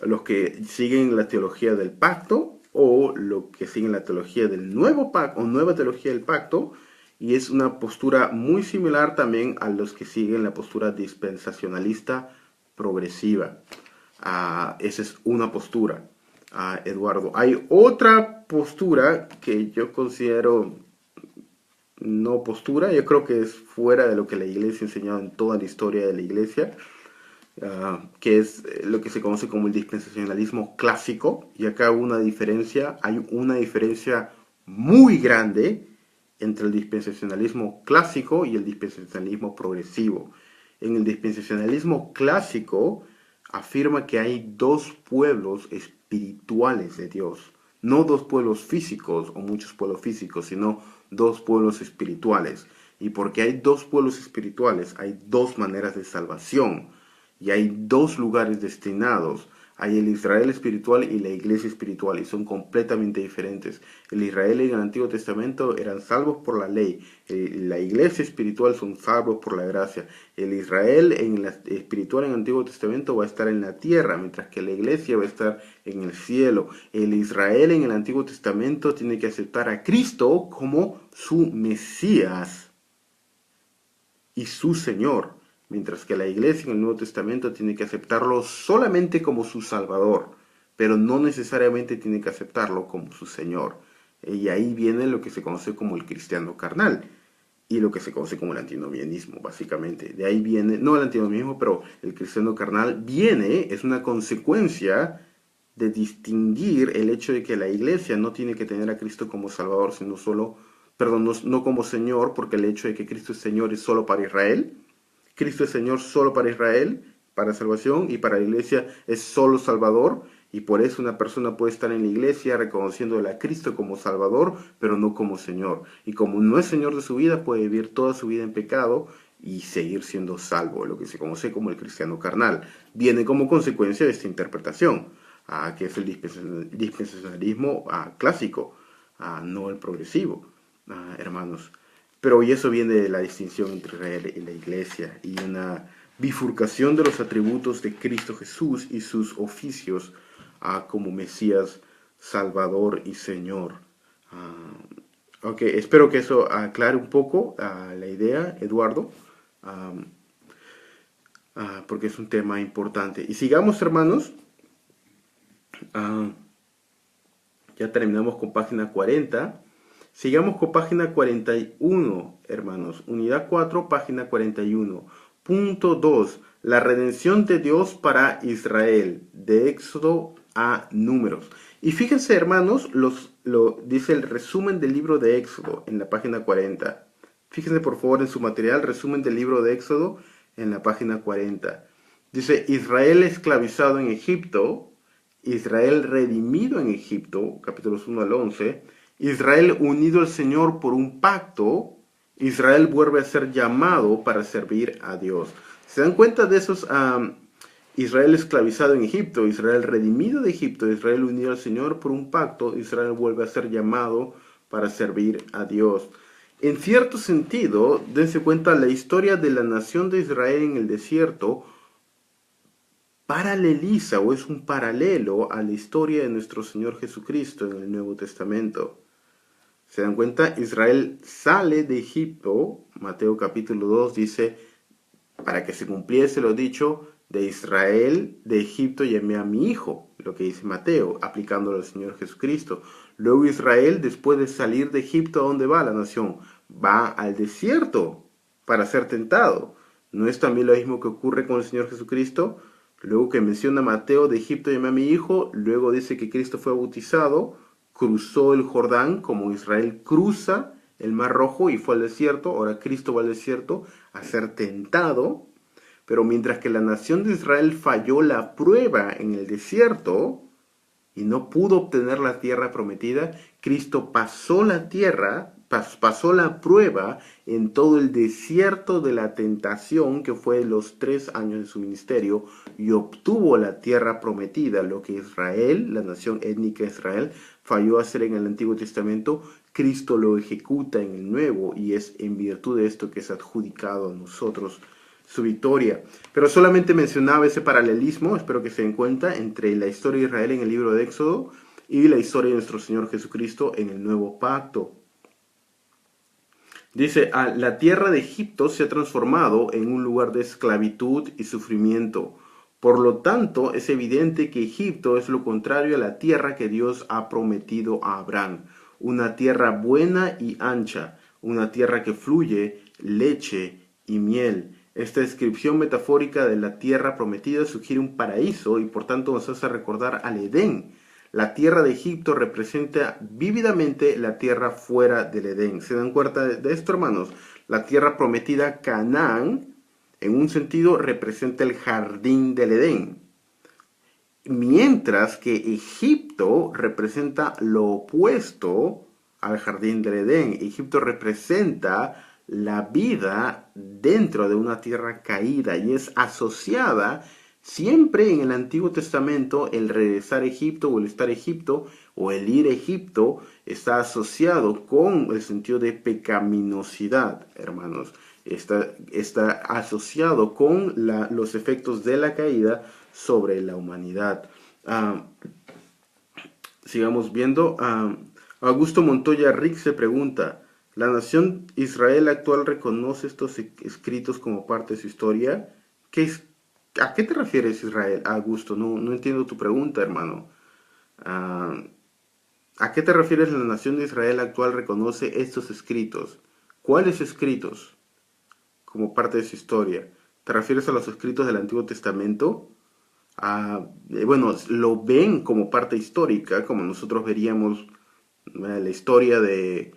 los que siguen la teología del pacto, o los que siguen la teología del nuevo pacto, o nueva teología del pacto, y es una postura muy similar también a los que siguen la postura dispensacionalista progresiva. Esa es una postura, Eduardo. Hay otra postura que yo considero no postura, yo creo que es fuera de lo que la iglesia ha enseñado en toda la historia de la iglesia, que es lo que se conoce como el dispensacionalismo clásico. Y acá hay una diferencia muy grande entre el dispensacionalismo clásico y el dispensacionalismo progresivo. En el dispensacionalismo clásico afirma que hay dos pueblos espirituales de Dios, no dos pueblos físicos o muchos pueblos físicos, sino dos pueblos espirituales. Y porque hay dos pueblos espirituales, hay dos maneras de salvación y hay dos lugares destinados. Hay el Israel espiritual y la iglesia espiritual, y son completamente diferentes. El Israel en el Antiguo Testamento eran salvos por la ley. La iglesia espiritual son salvos por la gracia. El Israel espiritual en el Antiguo Testamento va a estar en la tierra, mientras que la iglesia va a estar en el cielo. El Israel en el Antiguo Testamento tiene que aceptar a Cristo como su Mesías y su Señor, mientras que la iglesia en el Nuevo Testamento tiene que aceptarlo solamente como su Salvador, pero no necesariamente tiene que aceptarlo como su Señor. Y ahí viene lo que se conoce como el cristiano carnal y lo que se conoce como el antinomianismo, básicamente. De ahí viene, no el antinomianismo, pero el cristiano carnal es una consecuencia de distinguir el hecho de que la iglesia no tiene que tener a Cristo como Salvador, sino no como Señor, porque el hecho de que Cristo es Señor es solo para Israel. Cristo es Señor solo para Israel, para salvación, y para la iglesia es solo Salvador, y por eso una persona puede estar en la iglesia reconociéndole a Cristo como Salvador, pero no como Señor. Y como no es Señor de su vida, puede vivir toda su vida en pecado y seguir siendo salvo, lo que se conoce como el cristiano carnal. Viene como consecuencia de esta interpretación, que es el dispensacionalismo clásico, no el progresivo, hermanos. Pero y eso viene de la distinción entre Israel y la iglesia, y una bifurcación de los atributos de Cristo Jesús y sus oficios como Mesías, Salvador y Señor. Ok, espero que eso aclare un poco la idea, Eduardo, porque es un tema importante. Y sigamos, hermanos. Ya terminamos con página 40. Sigamos con página 41, hermanos. Unidad 4, página 41. Punto 2. La redención de Dios para Israel. De Éxodo a Números. Y fíjense, hermanos, dice el resumen del libro de Éxodo en la página 40. Fíjense, por favor, en su material, resumen del libro de Éxodo en la página 40. Dice, Israel esclavizado en Egipto, Israel redimido en Egipto, capítulos 1 al 11, Israel unido al Señor por un pacto, Israel vuelve a ser llamado para servir a Dios. ¿Se dan cuenta de esos? Israel esclavizado en Egipto, Israel redimido de Egipto, Israel unido al Señor por un pacto, Israel vuelve a ser llamado para servir a Dios. En cierto sentido, dense cuenta, la historia de la nación de Israel en el desierto paraleliza o es un paralelo a la historia de nuestro Señor Jesucristo en el Nuevo Testamento. ¿Se dan cuenta? Israel sale de Egipto, Mateo capítulo 2 dice, para que se cumpliese lo dicho, de Israel, de Egipto llamé a mi hijo, lo que dice Mateo, aplicándolo al Señor Jesucristo. Luego Israel, después de salir de Egipto, ¿a dónde va la nación? Va al desierto para ser tentado. ¿No es también lo mismo que ocurre con el Señor Jesucristo? Luego que menciona Mateo, de Egipto llamé a mi hijo, luego dice que Cristo fue bautizado, cruzó el Jordán, como Israel cruza el Mar Rojo y fue al desierto. Ahora Cristo va al desierto a ser tentado. Pero mientras que la nación de Israel falló la prueba en el desierto y no pudo obtener la tierra prometida, Cristo pasó la tierra, pasó la prueba en todo el desierto de la tentación, que fue los 3 años de su ministerio, y obtuvo la tierra prometida. Lo que Israel, la nación étnica de Israel, falló a hacer en el Antiguo Testamento, Cristo lo ejecuta en el Nuevo, y es en virtud de esto que es adjudicado a nosotros su victoria. Pero solamente mencionaba ese paralelismo, espero que se den cuenta, entre la historia de Israel en el libro de Éxodo y la historia de nuestro Señor Jesucristo en el Nuevo Pacto. Dice, la tierra de Egipto se ha transformado en un lugar de esclavitud y sufrimiento. Por lo tanto, es evidente que Egipto es lo contrario a la tierra que Dios ha prometido a Abraham. Una tierra buena y ancha, una tierra que fluye leche y miel. Esta descripción metafórica de la tierra prometida sugiere un paraíso y por tanto nos hace recordar al Edén. La tierra de Egipto representa vívidamente la tierra fuera del Edén. ¿Se dan cuenta de esto, hermanos? La tierra prometida, Canaán, en un sentido representa el jardín del Edén. Mientras que Egipto representa lo opuesto al jardín del Edén. Egipto representa la vida dentro de una tierra caída y es asociada siempre en el Antiguo Testamento. El regresar a Egipto o el estar a Egipto o el ir a Egipto está asociado con el sentido de pecaminosidad, hermanos. Está asociado con los efectos de la caída sobre la humanidad. Sigamos viendo. Augusto Montoya Rick se pregunta, ¿la nación Israel actual reconoce estos escritos como parte de su historia? ¿A qué te refieres, Israel? Augusto, no entiendo tu pregunta, hermano. ¿A qué te refieres la nación de Israel actual reconoce estos escritos? ¿Cuáles escritos como parte de su historia? ¿Te refieres a los escritos del Antiguo Testamento? Bueno, lo ven como parte histórica, como nosotros veríamos la historia de,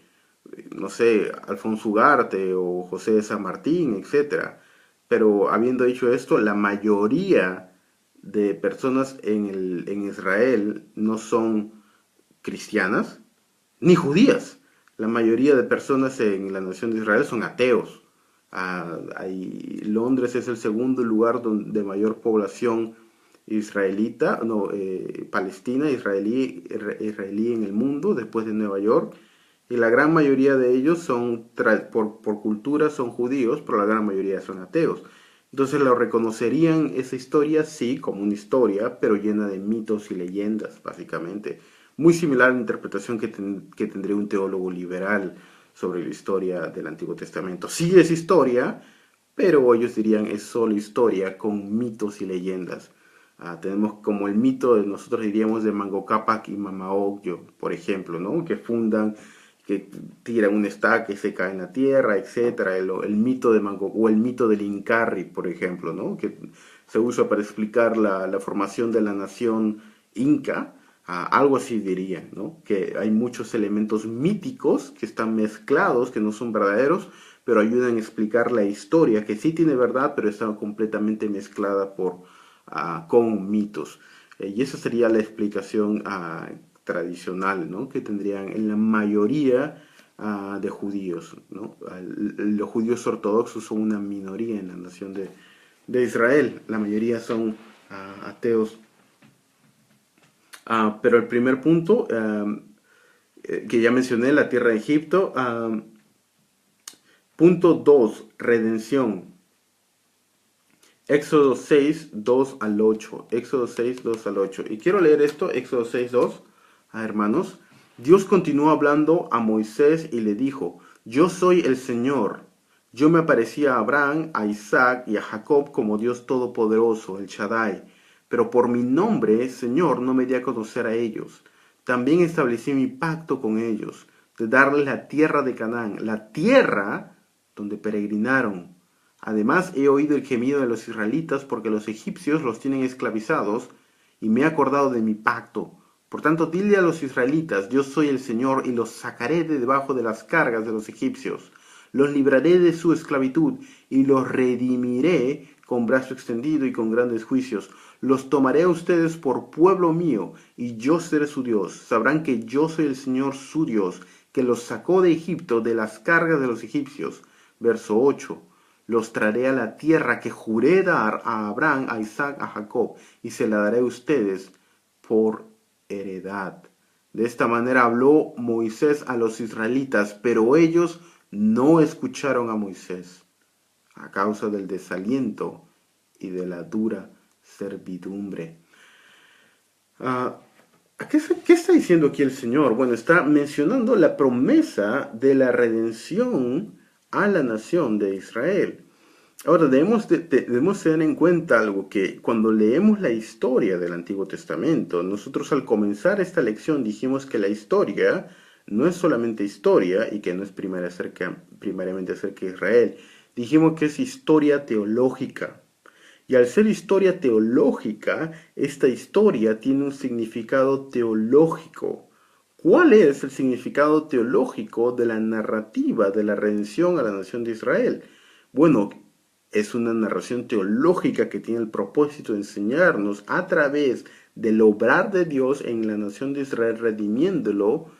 no sé, Alfonso Ugarte o José de San Martín, etcétera. Pero habiendo dicho esto, la mayoría de personas en Israel no son cristianas ni judías. La mayoría de personas en la nación de Israel son ateos. Londres es el segundo lugar de mayor población israelita, palestina, israelí en el mundo, después de Nueva York. Y la gran mayoría de ellos son, por cultura, son judíos, pero la gran mayoría son ateos. Entonces lo reconocerían esa historia, sí, como una historia, pero llena de mitos y leyendas, básicamente. Muy similar a la interpretación que tendría un teólogo liberal sobre la historia del Antiguo Testamento. Sí es historia, pero ellos dirían es solo historia con mitos y leyendas. Tenemos como el mito, nosotros diríamos, de Manco Cápac y Mama Ocllo, por ejemplo, ¿no? Que tiran un estaca y se cae en la tierra, etcétera. El mito de Manco, o el mito del Incarri, por ejemplo, ¿no? Que se usa para explicar la formación de la nación inca. Algo así diría, ¿no? Que hay muchos elementos míticos que están mezclados, que no son verdaderos, pero ayudan a explicar la historia, que sí tiene verdad, pero está completamente mezclada con mitos. Y esa sería la explicación tradicional, ¿no? Que tendrían en la mayoría de judíos, ¿no? Los judíos ortodoxos son una minoría en la nación de Israel. La mayoría son ateos. Pero el primer punto que ya mencioné, la tierra de Egipto. Punto 2, redención. Éxodo 6, 2 al 8. Éxodo 6, 2 al 8. Y quiero leer esto, Éxodo 6, 2. Hermanos, Dios continuó hablando a Moisés y le dijo, yo soy el Señor. Yo me aparecí a Abraham, a Isaac y a Jacob como Dios Todopoderoso, el Shaddai. Pero por mi nombre, Señor, no me di a conocer a ellos. También establecí mi pacto con ellos, de darles la tierra de Canaán, la tierra donde peregrinaron. Además he oído el gemido de los israelitas porque los egipcios los tienen esclavizados y me he acordado de mi pacto. Por tanto, dile a los israelitas, yo soy el Señor y los sacaré de debajo de las cargas de los egipcios. Los libraré de su esclavitud y los redimiré con brazo extendido y con grandes juicios. Los tomaré a ustedes por pueblo mío y yo seré su Dios. Sabrán que yo soy el Señor su Dios, que los sacó de Egipto de las cargas de los egipcios. Verso 8. Los traeré a la tierra que juré dar a Abraham, a Isaac, a Jacob, y se la daré a ustedes por heredad. De esta manera habló Moisés a los israelitas, pero ellos no escucharon a Moisés a causa del desaliento y de la dura servidumbre. ¿Qué está diciendo aquí el Señor? Bueno, está mencionando la promesa de la redención a la nación de Israel. Ahora, debemos tener en cuenta algo, que cuando leemos la historia del Antiguo Testamento, nosotros al comenzar esta lección dijimos que la historia no es solamente historia y que no es primariamente acerca de Israel. Dijimos que es historia teológica. Y al ser historia teológica, esta historia tiene un significado teológico. ¿Cuál es el significado teológico de la narrativa de la redención a la nación de Israel? Bueno, es una narración teológica que tiene el propósito de enseñarnos a través del obrar de Dios en la nación de Israel, redimiéndolo,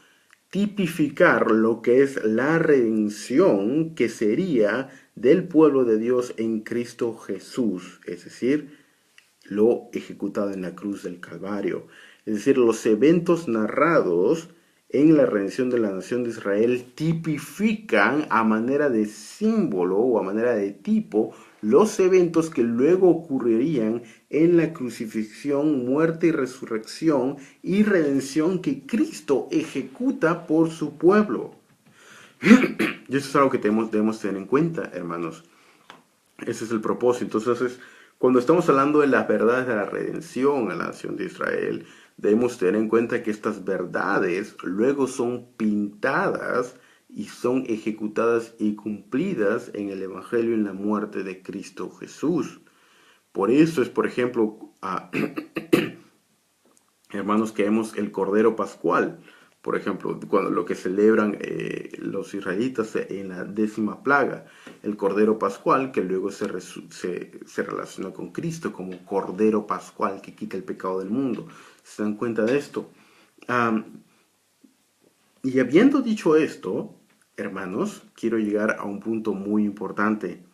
tipificar lo que es la redención que sería del pueblo de Dios en Cristo Jesús, es decir, lo ejecutado en la cruz del Calvario. Es decir, los eventos narrados en la redención de la nación de Israel tipifican a manera de símbolo o a manera de tipo los eventos que luego ocurrirían en la crucifixión, muerte y resurrección y redención que Cristo ejecuta por su pueblo. Y eso es algo que debemos tener en cuenta, hermanos. Ese es el propósito. Entonces, cuando estamos hablando de las verdades de la redención a la nación de Israel, debemos tener en cuenta que estas verdades luego son pintadas y son ejecutadas y cumplidas en el Evangelio, en la muerte de Cristo Jesús. Por eso es, por ejemplo, hermanos, que vemos el Cordero Pascual. Por ejemplo, cuando lo que celebran los israelitas en la 10ª plaga, el Cordero Pascual, que luego se relaciona con Cristo como Cordero Pascual que quita el pecado del mundo. ¿Se dan cuenta de esto? Y habiendo dicho esto, hermanos, quiero llegar a un punto muy importante.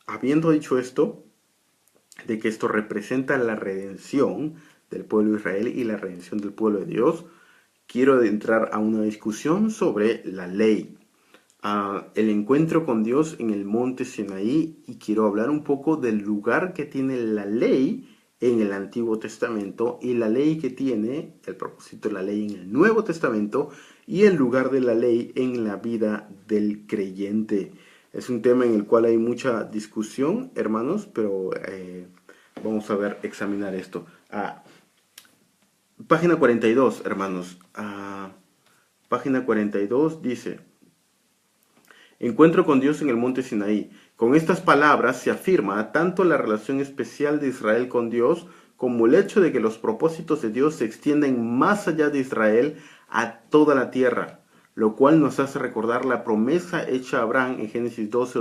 Habiendo dicho esto, de que esto representa la redención del pueblo de Israel y la redención del pueblo de Dios, quiero entrar a una discusión sobre la ley, el encuentro con Dios en el monte Sinaí, y quiero hablar un poco del lugar que tiene la ley en el Antiguo Testamento y la ley que tiene, el propósito de la ley en el Nuevo Testamento y el lugar de la ley en la vida del creyente. Es un tema en el cual hay mucha discusión, hermanos, pero vamos a examinar esto. Página 42, hermanos. Página 42 dice: encuentro con Dios en el monte Sinaí. Con estas palabras se afirma tanto la relación especial de Israel con Dios como el hecho de que los propósitos de Dios se extienden más allá de Israel a toda la tierra, lo cual nos hace recordar la promesa hecha a Abraham en Génesis 12,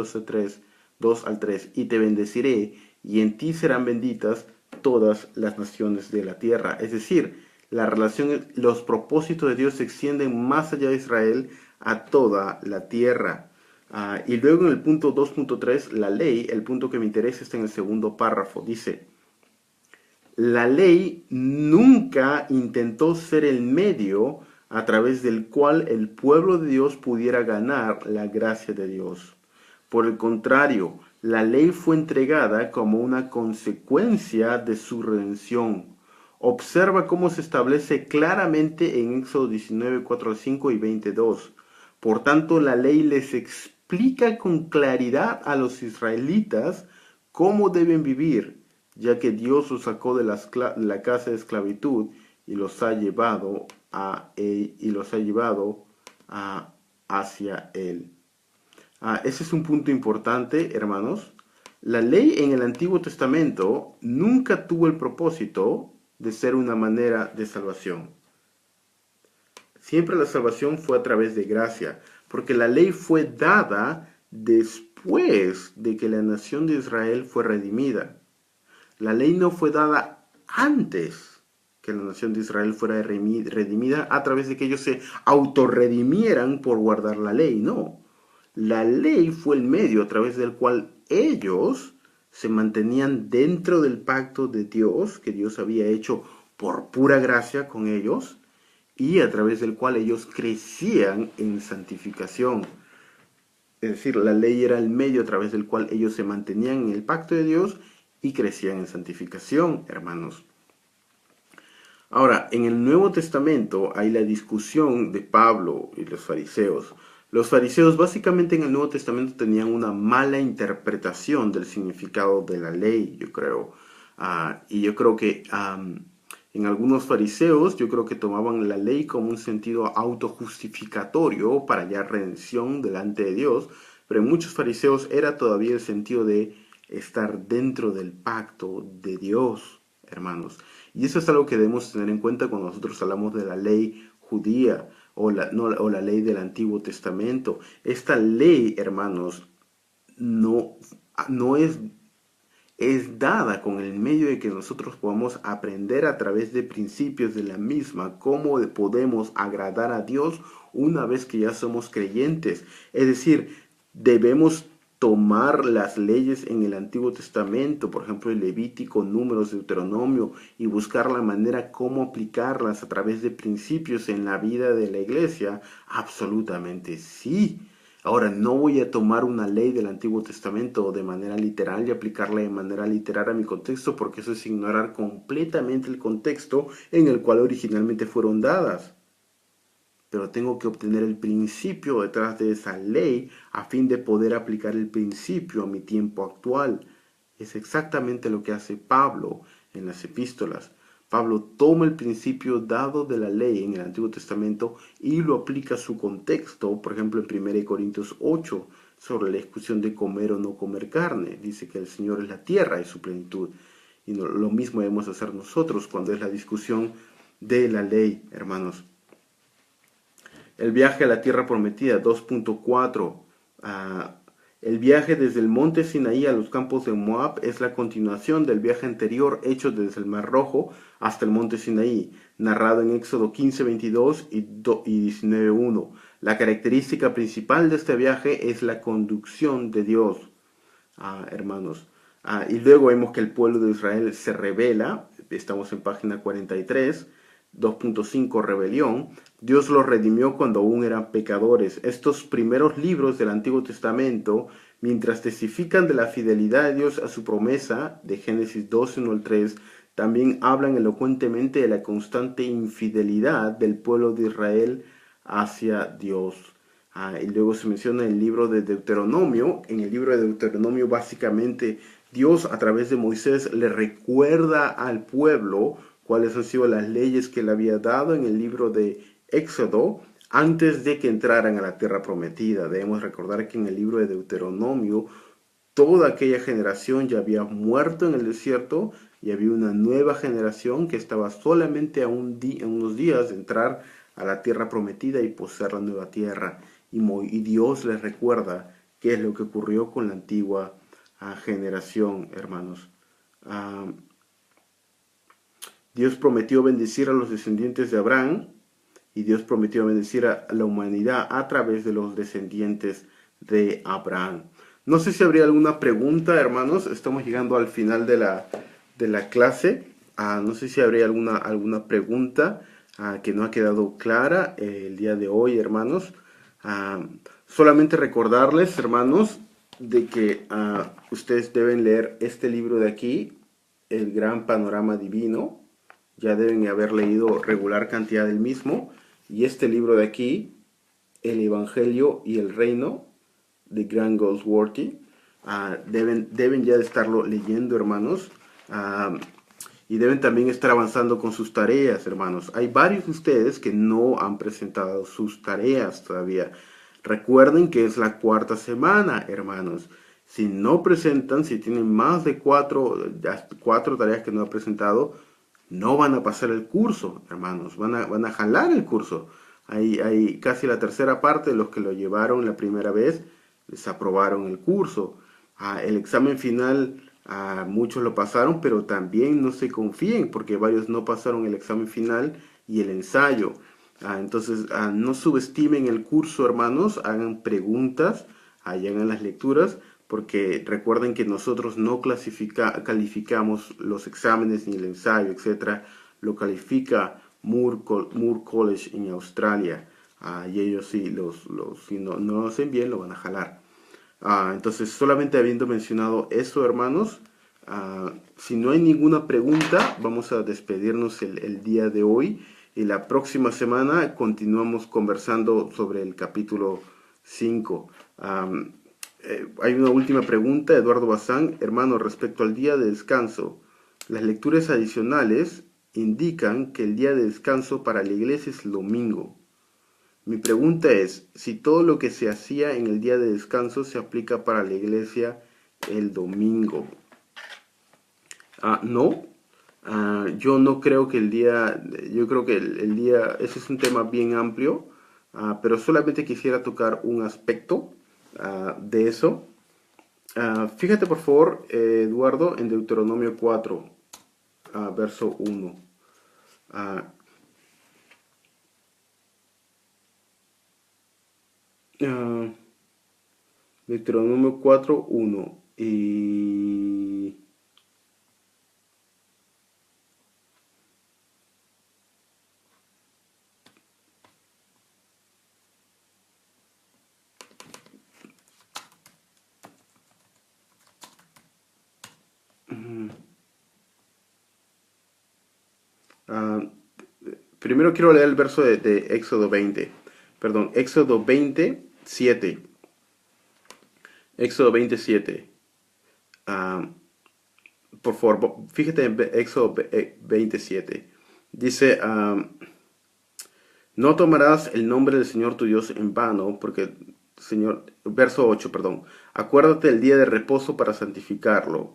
2 al 3, y te bendeciré, y en ti serán benditas todas las naciones de la tierra. Es decir, los propósitos de Dios se extienden más allá de Israel a toda la tierra. Y luego en el punto 2.3, la ley, el punto que me interesa está en el segundo párrafo, dice: la ley nunca intentó ser el medio a través del cual el pueblo de Dios pudiera ganar la gracia de Dios. Por el contrario, la ley fue entregada como una consecuencia de su redención. Observa cómo se establece claramente en Éxodo 19, 4 al 5 y 22. Por tanto, la ley les explica con claridad a los israelitas cómo deben vivir, ya que Dios los sacó de la casa de esclavitud y los ha llevado hacia Él. Ese es un punto importante, hermanos. La ley en el Antiguo Testamento nunca tuvo el propósito de ser una manera de salvación. Siempre la salvación fue a través de gracia, porque la ley fue dada después de que la nación de Israel fue redimida. La ley no fue dada antes que la nación de Israel fuera redimida a través de que ellos se autorredimieran por guardar la ley, no. La ley fue el medio a través del cual ellos se mantenían dentro del pacto de Dios que Dios había hecho por pura gracia con ellos y a través del cual ellos crecían en santificación. Es decir, la ley era el medio a través del cual ellos se mantenían en el pacto de Dios y crecían en santificación, hermanos. Ahora, en el Nuevo Testamento hay la discusión de Pablo y los fariseos. Los fariseos básicamente en el Nuevo Testamento tenían una mala interpretación del significado de la ley, yo creo. Y yo creo que en algunos fariseos, yo creo que tomaban la ley como un sentido autojustificatorio para hallar redención delante de Dios, pero en muchos fariseos era todavía el sentido de estar dentro del pacto de Dios, hermanos. Y eso es algo que debemos tener en cuenta cuando nosotros hablamos de la ley judía o la ley del Antiguo Testamento. Esta ley, hermanos, no es dada con el medio de que nosotros podamos aprender a través de principios de la misma cómo podemos agradar a Dios una vez que ya somos creyentes. Es decir, debemos tomar las leyes en el Antiguo Testamento, por ejemplo el Levítico, Números, Deuteronomio, y buscar la manera cómo aplicarlas a través de principios en la vida de la iglesia. Absolutamente sí. Ahora, no voy a tomar una ley del Antiguo Testamento de manera literal y aplicarla de manera literal a mi contexto, porque eso es ignorar completamente el contexto en el cual originalmente fueron dadas. Pero tengo que obtener el principio detrás de esa ley a fin de poder aplicar el principio a mi tiempo actual. Es exactamente lo que hace Pablo en las epístolas. Pablo toma el principio dado de la ley en el Antiguo Testamento y lo aplica a su contexto, por ejemplo en 1 Corintios 8, sobre la discusión de comer o no comer carne. Dice que el Señor es la tierra y su plenitud. Y lo mismo debemos hacer nosotros cuando es la discusión de la ley, hermanos. El viaje a la tierra prometida, 2.4. El viaje desde el monte Sinaí a los campos de Moab es la continuación del viaje anterior hecho desde el Mar Rojo hasta el monte Sinaí, narrado en Éxodo 15:22 y 19:1. La característica principal de este viaje es la conducción de Dios, hermanos. Y luego vemos que el pueblo de Israel se rebela, estamos en página 43, 2.5 rebelión. Dios los redimió cuando aún eran pecadores. Estos primeros libros del Antiguo Testamento, mientras testifican de la fidelidad de Dios a su promesa, de Génesis 2:1 al 3, también hablan elocuentemente de la constante infidelidad del pueblo de Israel hacia Dios. Y luego se menciona el libro de Deuteronomio. En el libro de Deuteronomio básicamente Dios a través de Moisés le recuerda al pueblo cuáles han sido las leyes que le había dado en el libro de Éxodo antes de que entraran a la tierra prometida. Debemos recordar que en el libro de Deuteronomio toda aquella generación ya había muerto en el desierto y había una nueva generación que estaba solamente a unos días de entrar a la tierra prometida y poseer la nueva tierra. Y Dios les recuerda qué es lo que ocurrió con la antigua generación, hermanos. Dios prometió bendecir a los descendientes de Abraham y Dios prometió bendecir a la humanidad a través de los descendientes de Abraham. No sé si habría alguna pregunta, hermanos. Estamos llegando al final de la clase. No sé si habría alguna pregunta que no ha quedado clara el día de hoy, hermanos. Solamente recordarles, hermanos, de que ustedes deben leer este libro de aquí, El Gran Panorama Divino. Ya deben haber leído regular cantidad del mismo. Y este libro de aquí, El Evangelio y el Reino, de Grant Goldsworthy, deben ya de estarlo leyendo, hermanos. Y deben también estar avanzando con sus tareas, hermanos. Hay varios de ustedes que no han presentado sus tareas todavía. Recuerden que es la cuarta semana, hermanos. Si no presentan, si tienen más de cuatro tareas que no han presentado, no van a pasar el curso, hermanos. Van a jalar el curso. Hay casi la tercera parte de los que lo llevaron la primera vez, les aprobaron el curso. El examen final, muchos lo pasaron, pero también no se confíen porque varios no pasaron el examen final y el ensayo. Entonces, no subestimen el curso, hermanos, hagan preguntas, hagan las lecturas, porque recuerden que nosotros no calificamos los exámenes ni el ensayo, etcétera, lo califica Moore College en Australia, y ellos sí, si no lo hacen bien, lo van a jalar. Entonces, solamente habiendo mencionado eso, hermanos, si no hay ninguna pregunta, vamos a despedirnos el día de hoy. Y la próxima semana continuamos conversando sobre el capítulo 5. Hay una última pregunta, Eduardo Bazán. Hermano, respecto al día de descanso, las lecturas adicionales indican que el día de descanso para la iglesia es el domingo. Mi pregunta es, si todo lo que se hacía en el día de descanso se aplica para la iglesia el domingo. No, yo no creo que yo creo que el día, ese es un tema bien amplio, pero solamente quisiera tocar un aspecto de eso. Fíjate por favor, Eduardo, en Deuteronomio 4, verso 1. Ah, ah, Deuteronomio 4, 1. Y... ah, primero quiero leer el verso de Éxodo 20. Perdón, Éxodo 20, 7. Éxodo 27. Ah, por favor, fíjate en Éxodo 27. Dice, no tomarás el nombre del Señor tu Dios en vano, porque, Señor, verso 8, perdón. Acuérdate el día de reposo para santificarlo.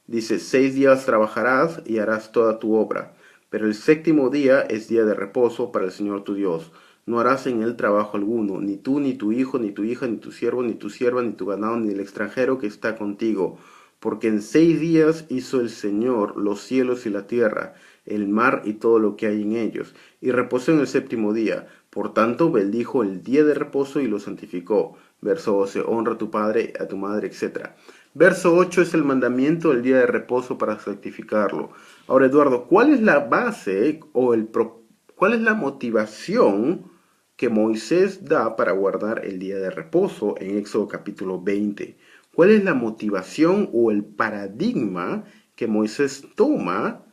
Dice, 6 días trabajarás y harás toda tu obra, pero el séptimo día es día de reposo para el Señor tu Dios. No harás en él trabajo alguno, ni tú, ni tu hijo, ni tu hija, ni tu siervo, ni tu sierva, ni tu ganado, ni el extranjero que está contigo. Porque en 6 días hizo el Señor los cielos y la tierra, el mar y todo lo que hay en ellos, y reposó en el séptimo día. Por tanto, bendijo el día de reposo y lo santificó. Verso 12, honra a tu padre, a tu madre, etc. Verso 8 es el mandamiento del día de reposo para santificarlo. Ahora, Eduardo, ¿cuál es la base cuál es la motivación que Moisés da para guardar el día de reposo en Éxodo capítulo 20? ¿Cuál es la motivación o el paradigma que Moisés toma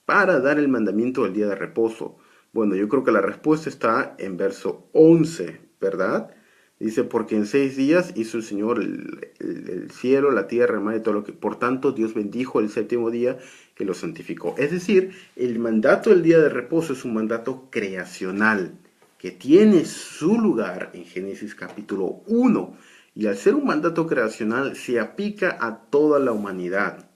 para dar el mandamiento del día de reposo? Bueno, yo creo que la respuesta está en verso 11, ¿verdad? Dice, porque en 6 días hizo el Señor el cielo, la tierra, el mar y todo lo que... Por tanto, Dios bendijo el séptimo día que lo santificó. Es decir, el mandato del día de reposo es un mandato creacional que tiene su lugar en Génesis capítulo 1. Y al ser un mandato creacional se aplica a toda la humanidad.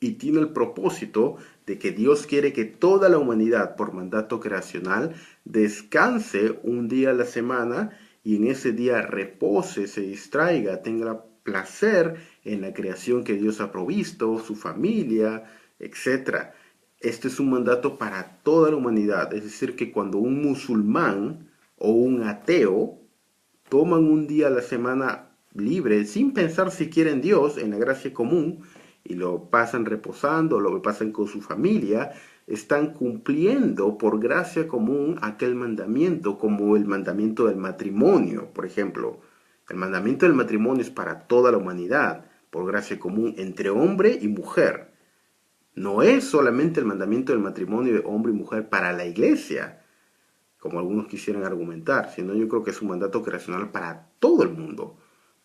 Y tiene el propósito de que Dios quiere que toda la humanidad, por mandato creacional, descanse un día a la semana y en ese día repose, se distraiga, tenga placer en la creación que Dios ha provisto, su familia, etc. Este es un mandato para toda la humanidad. Es decir, que cuando un musulmán o un ateo toman un día a la semana libre sin pensar siquiera en Dios, en la gracia común, y lo pasan reposando, lo pasan con su familia, están cumpliendo por gracia común aquel mandamiento, como el mandamiento del matrimonio, por ejemplo. El mandamiento del matrimonio es para toda la humanidad, por gracia común, entre hombre y mujer. No es solamente el mandamiento del matrimonio de hombre y mujer para la iglesia, como algunos quisieran argumentar, sino yo creo que es un mandato creacional para todo el mundo.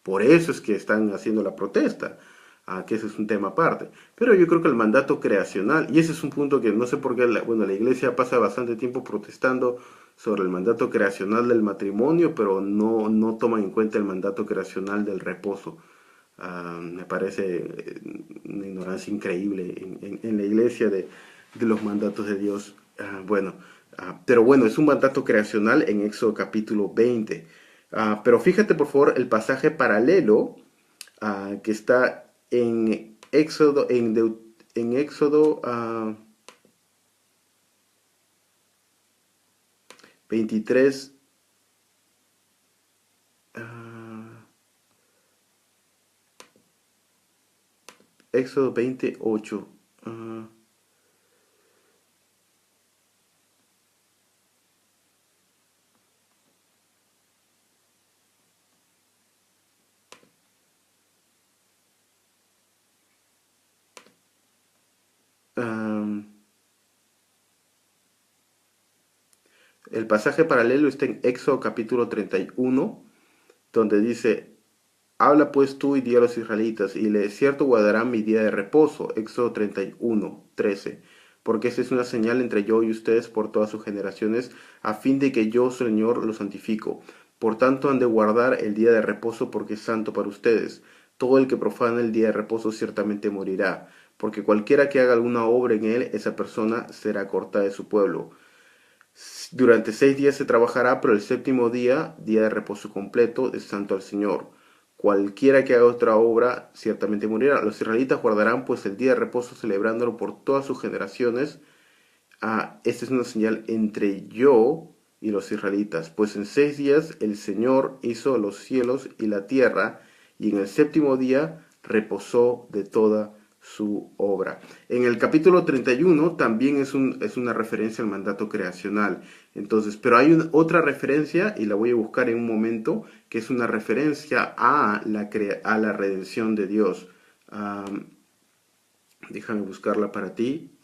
Por eso es que están haciendo la protesta. que ese es un tema aparte. Pero yo creo que el mandato creacional, y ese es un punto que no sé por qué, la iglesia pasa bastante tiempo protestando sobre el mandato creacional del matrimonio, pero no toman en cuenta el mandato creacional del reposo. Me parece una ignorancia increíble en la iglesia de los mandatos de Dios. Pero bueno, es un mandato creacional en Éxodo capítulo 20. Pero fíjate por favor el pasaje paralelo que está en Éxodo, en Éxodo 23. Éxodo 28. ah, am, el pasaje paralelo está en Éxodo capítulo 31, donde dice: habla pues tú y di a los israelitas, y de cierto guardarán mi día de reposo. Éxodo 31:13. Porque esta es una señal entre yo y ustedes por todas sus generaciones, a fin de que yo, Señor, los santifico. Por tanto han de guardar el día de reposo, porque es santo para ustedes. Todo el que profana el día de reposo ciertamente morirá, porque cualquiera que haga alguna obra en él, esa persona será cortada de su pueblo. Durante 6 días se trabajará, pero el séptimo día, día de reposo completo, es santo al Señor. Cualquiera que haga otra obra, ciertamente morirá. Los israelitas guardarán pues el día de reposo, celebrándolo por todas sus generaciones. Esta es una señal entre yo y los israelitas, pues en 6 días el Señor hizo los cielos y la tierra, y en el séptimo día reposó de toda su obra. En el capítulo 31 también es una referencia al mandato creacional. Entonces, pero hay otra referencia, y la voy a buscar en un momento, que es una referencia a la redención de Dios. Déjame buscarla para ti.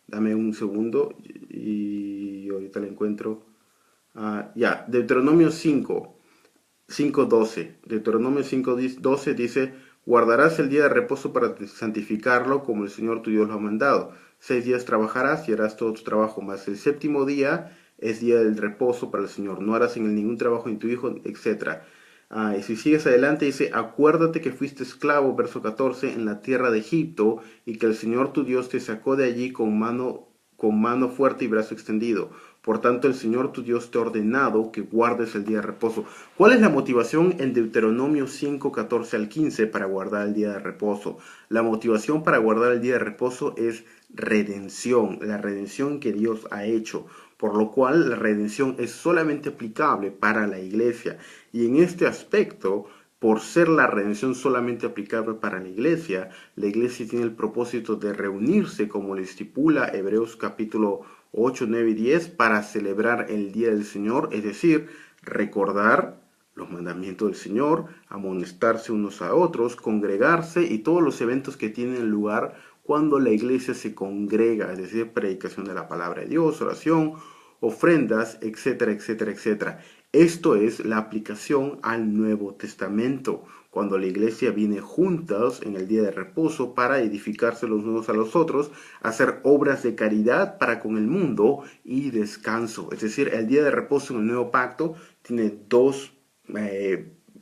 Dame un segundo y ahorita la encuentro. Ya, Deuteronomio 5:12. Deuteronomio 5:12 dice: guardarás el día de reposo para santificarlo, como el Señor tu Dios lo ha mandado. 6 días trabajarás y harás todo tu trabajo, mas el séptimo día es día del reposo para el Señor. No harás en él ningún trabajo en tu hijo, etc. Y si sigues adelante dice: acuérdate que fuiste esclavo, verso 14, en la tierra de Egipto, y que el Señor tu Dios te sacó de allí con mano fuerte y brazo extendido. Por tanto, el Señor tu Dios te ha ordenado que guardes el día de reposo. ¿Cuál es la motivación en Deuteronomio 5:14 al 15 para guardar el día de reposo? La motivación para guardar el día de reposo es redención, la redención que Dios ha hecho, por lo cual la redención es solamente aplicable para la iglesia. Y en este aspecto, por ser la redención solamente aplicable para la iglesia tiene el propósito de reunirse, como le estipula Hebreos capítulo 8, 9 y 10, para celebrar el día del Señor, es decir, recordar los mandamientos del Señor, amonestarse unos a otros, congregarse y todos los eventos que tienen lugar cuando la iglesia se congrega, es decir, predicación de la palabra de Dios, oración, ofrendas, etcétera, etcétera, etcétera. Esto es la aplicación al Nuevo Testamento, cuando la iglesia viene juntas en el día de reposo para edificarse los unos a los otros, hacer obras de caridad para con el mundo y descanso. Es decir, el día de reposo en el Nuevo Pacto tiene dos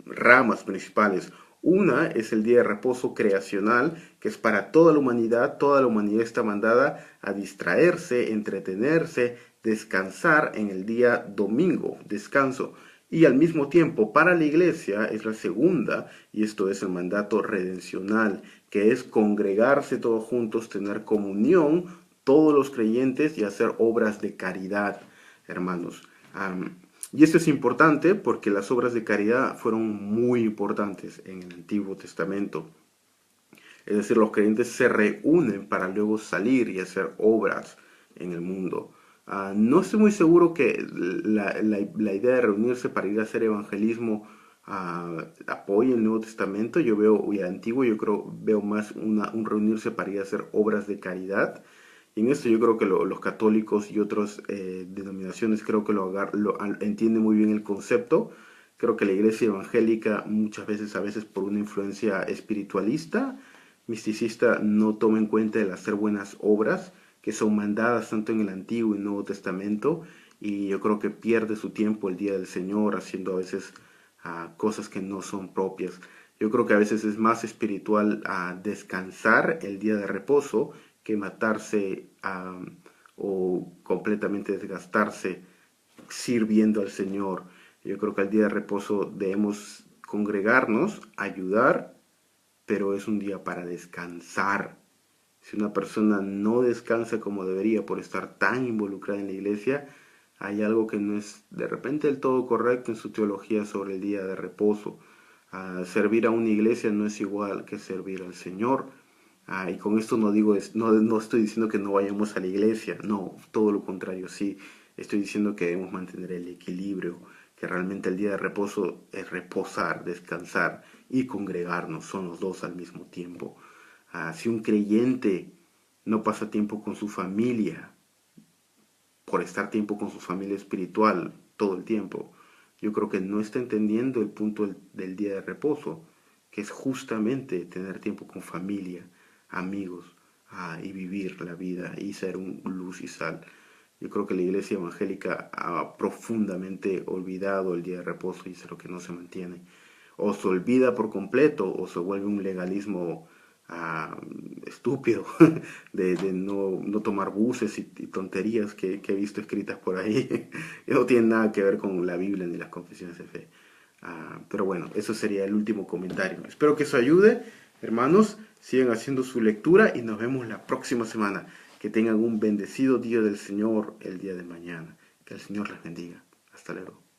ramas principales. Una es el día de reposo creacional, que es para toda la humanidad. Toda la humanidad está mandada a distraerse, entretenerse, descansar en el día domingo, descanso. Y al mismo tiempo, para la iglesia es la segunda, y esto es el mandato redencional, que es congregarse todos juntos, tener comunión, todos los creyentes, y hacer obras de caridad, hermanos. Y esto es importante porque las obras de caridad fueron muy importantes en el Antiguo Testamento. Es decir, los creyentes se reúnen para luego salir y hacer obras en el mundo. No estoy muy seguro que la idea de reunirse para ir a hacer evangelismo apoye el Nuevo Testamento. Yo veo, y el Antiguo, yo creo, veo más un reunirse para ir a hacer obras de caridad. Y en esto yo creo que los católicos y otras denominaciones creo que lo entienden muy bien el concepto. Creo que la iglesia evangélica a veces por una influencia espiritualista, misticista, no toma en cuenta el hacer buenas obras que son mandadas tanto en el Antiguo y Nuevo Testamento, y yo creo que pierde su tiempo el día del Señor haciendo a veces cosas que no son propias. Yo creo que a veces es más espiritual descansar el día de reposo que matarse o completamente desgastarse sirviendo al Señor. Yo creo que al día de reposo debemos congregarnos, ayudar, pero es un día para descansar. Si una persona no descansa como debería por estar tan involucrada en la iglesia, hay algo que no es de repente del todo correcto en su teología sobre el día de reposo. Servir a una iglesia no es igual que servir al Señor. Y con esto no digo, no estoy diciendo que no vayamos a la iglesia, no, todo lo contrario, sí. Estoy diciendo que debemos mantener el equilibrio, que realmente el día de reposo es reposar, descansar y congregarnos, son los dos al mismo tiempo. Si un creyente no pasa tiempo con su familia, por estar tiempo con su familia espiritual todo el tiempo, yo creo que no está entendiendo el punto del día de reposo, que es justamente tener tiempo con familia, amigos, y vivir la vida y ser un luz y sal. Yo creo que la iglesia evangélica ha profundamente olvidado el día de reposo y es lo que no se mantiene. O se olvida por completo o se vuelve un legalismo estúpido de no tomar buses y tonterías que he visto escritas por ahí. Que no tienen nada que ver con la Biblia ni las confesiones de fe. Pero bueno, eso sería el último comentario. Espero que eso ayude, hermanos. Sigan haciendo su lectura y nos vemos la próxima semana. Que tengan un bendecido día del Señor el día de mañana. Que el Señor les bendiga. Hasta luego.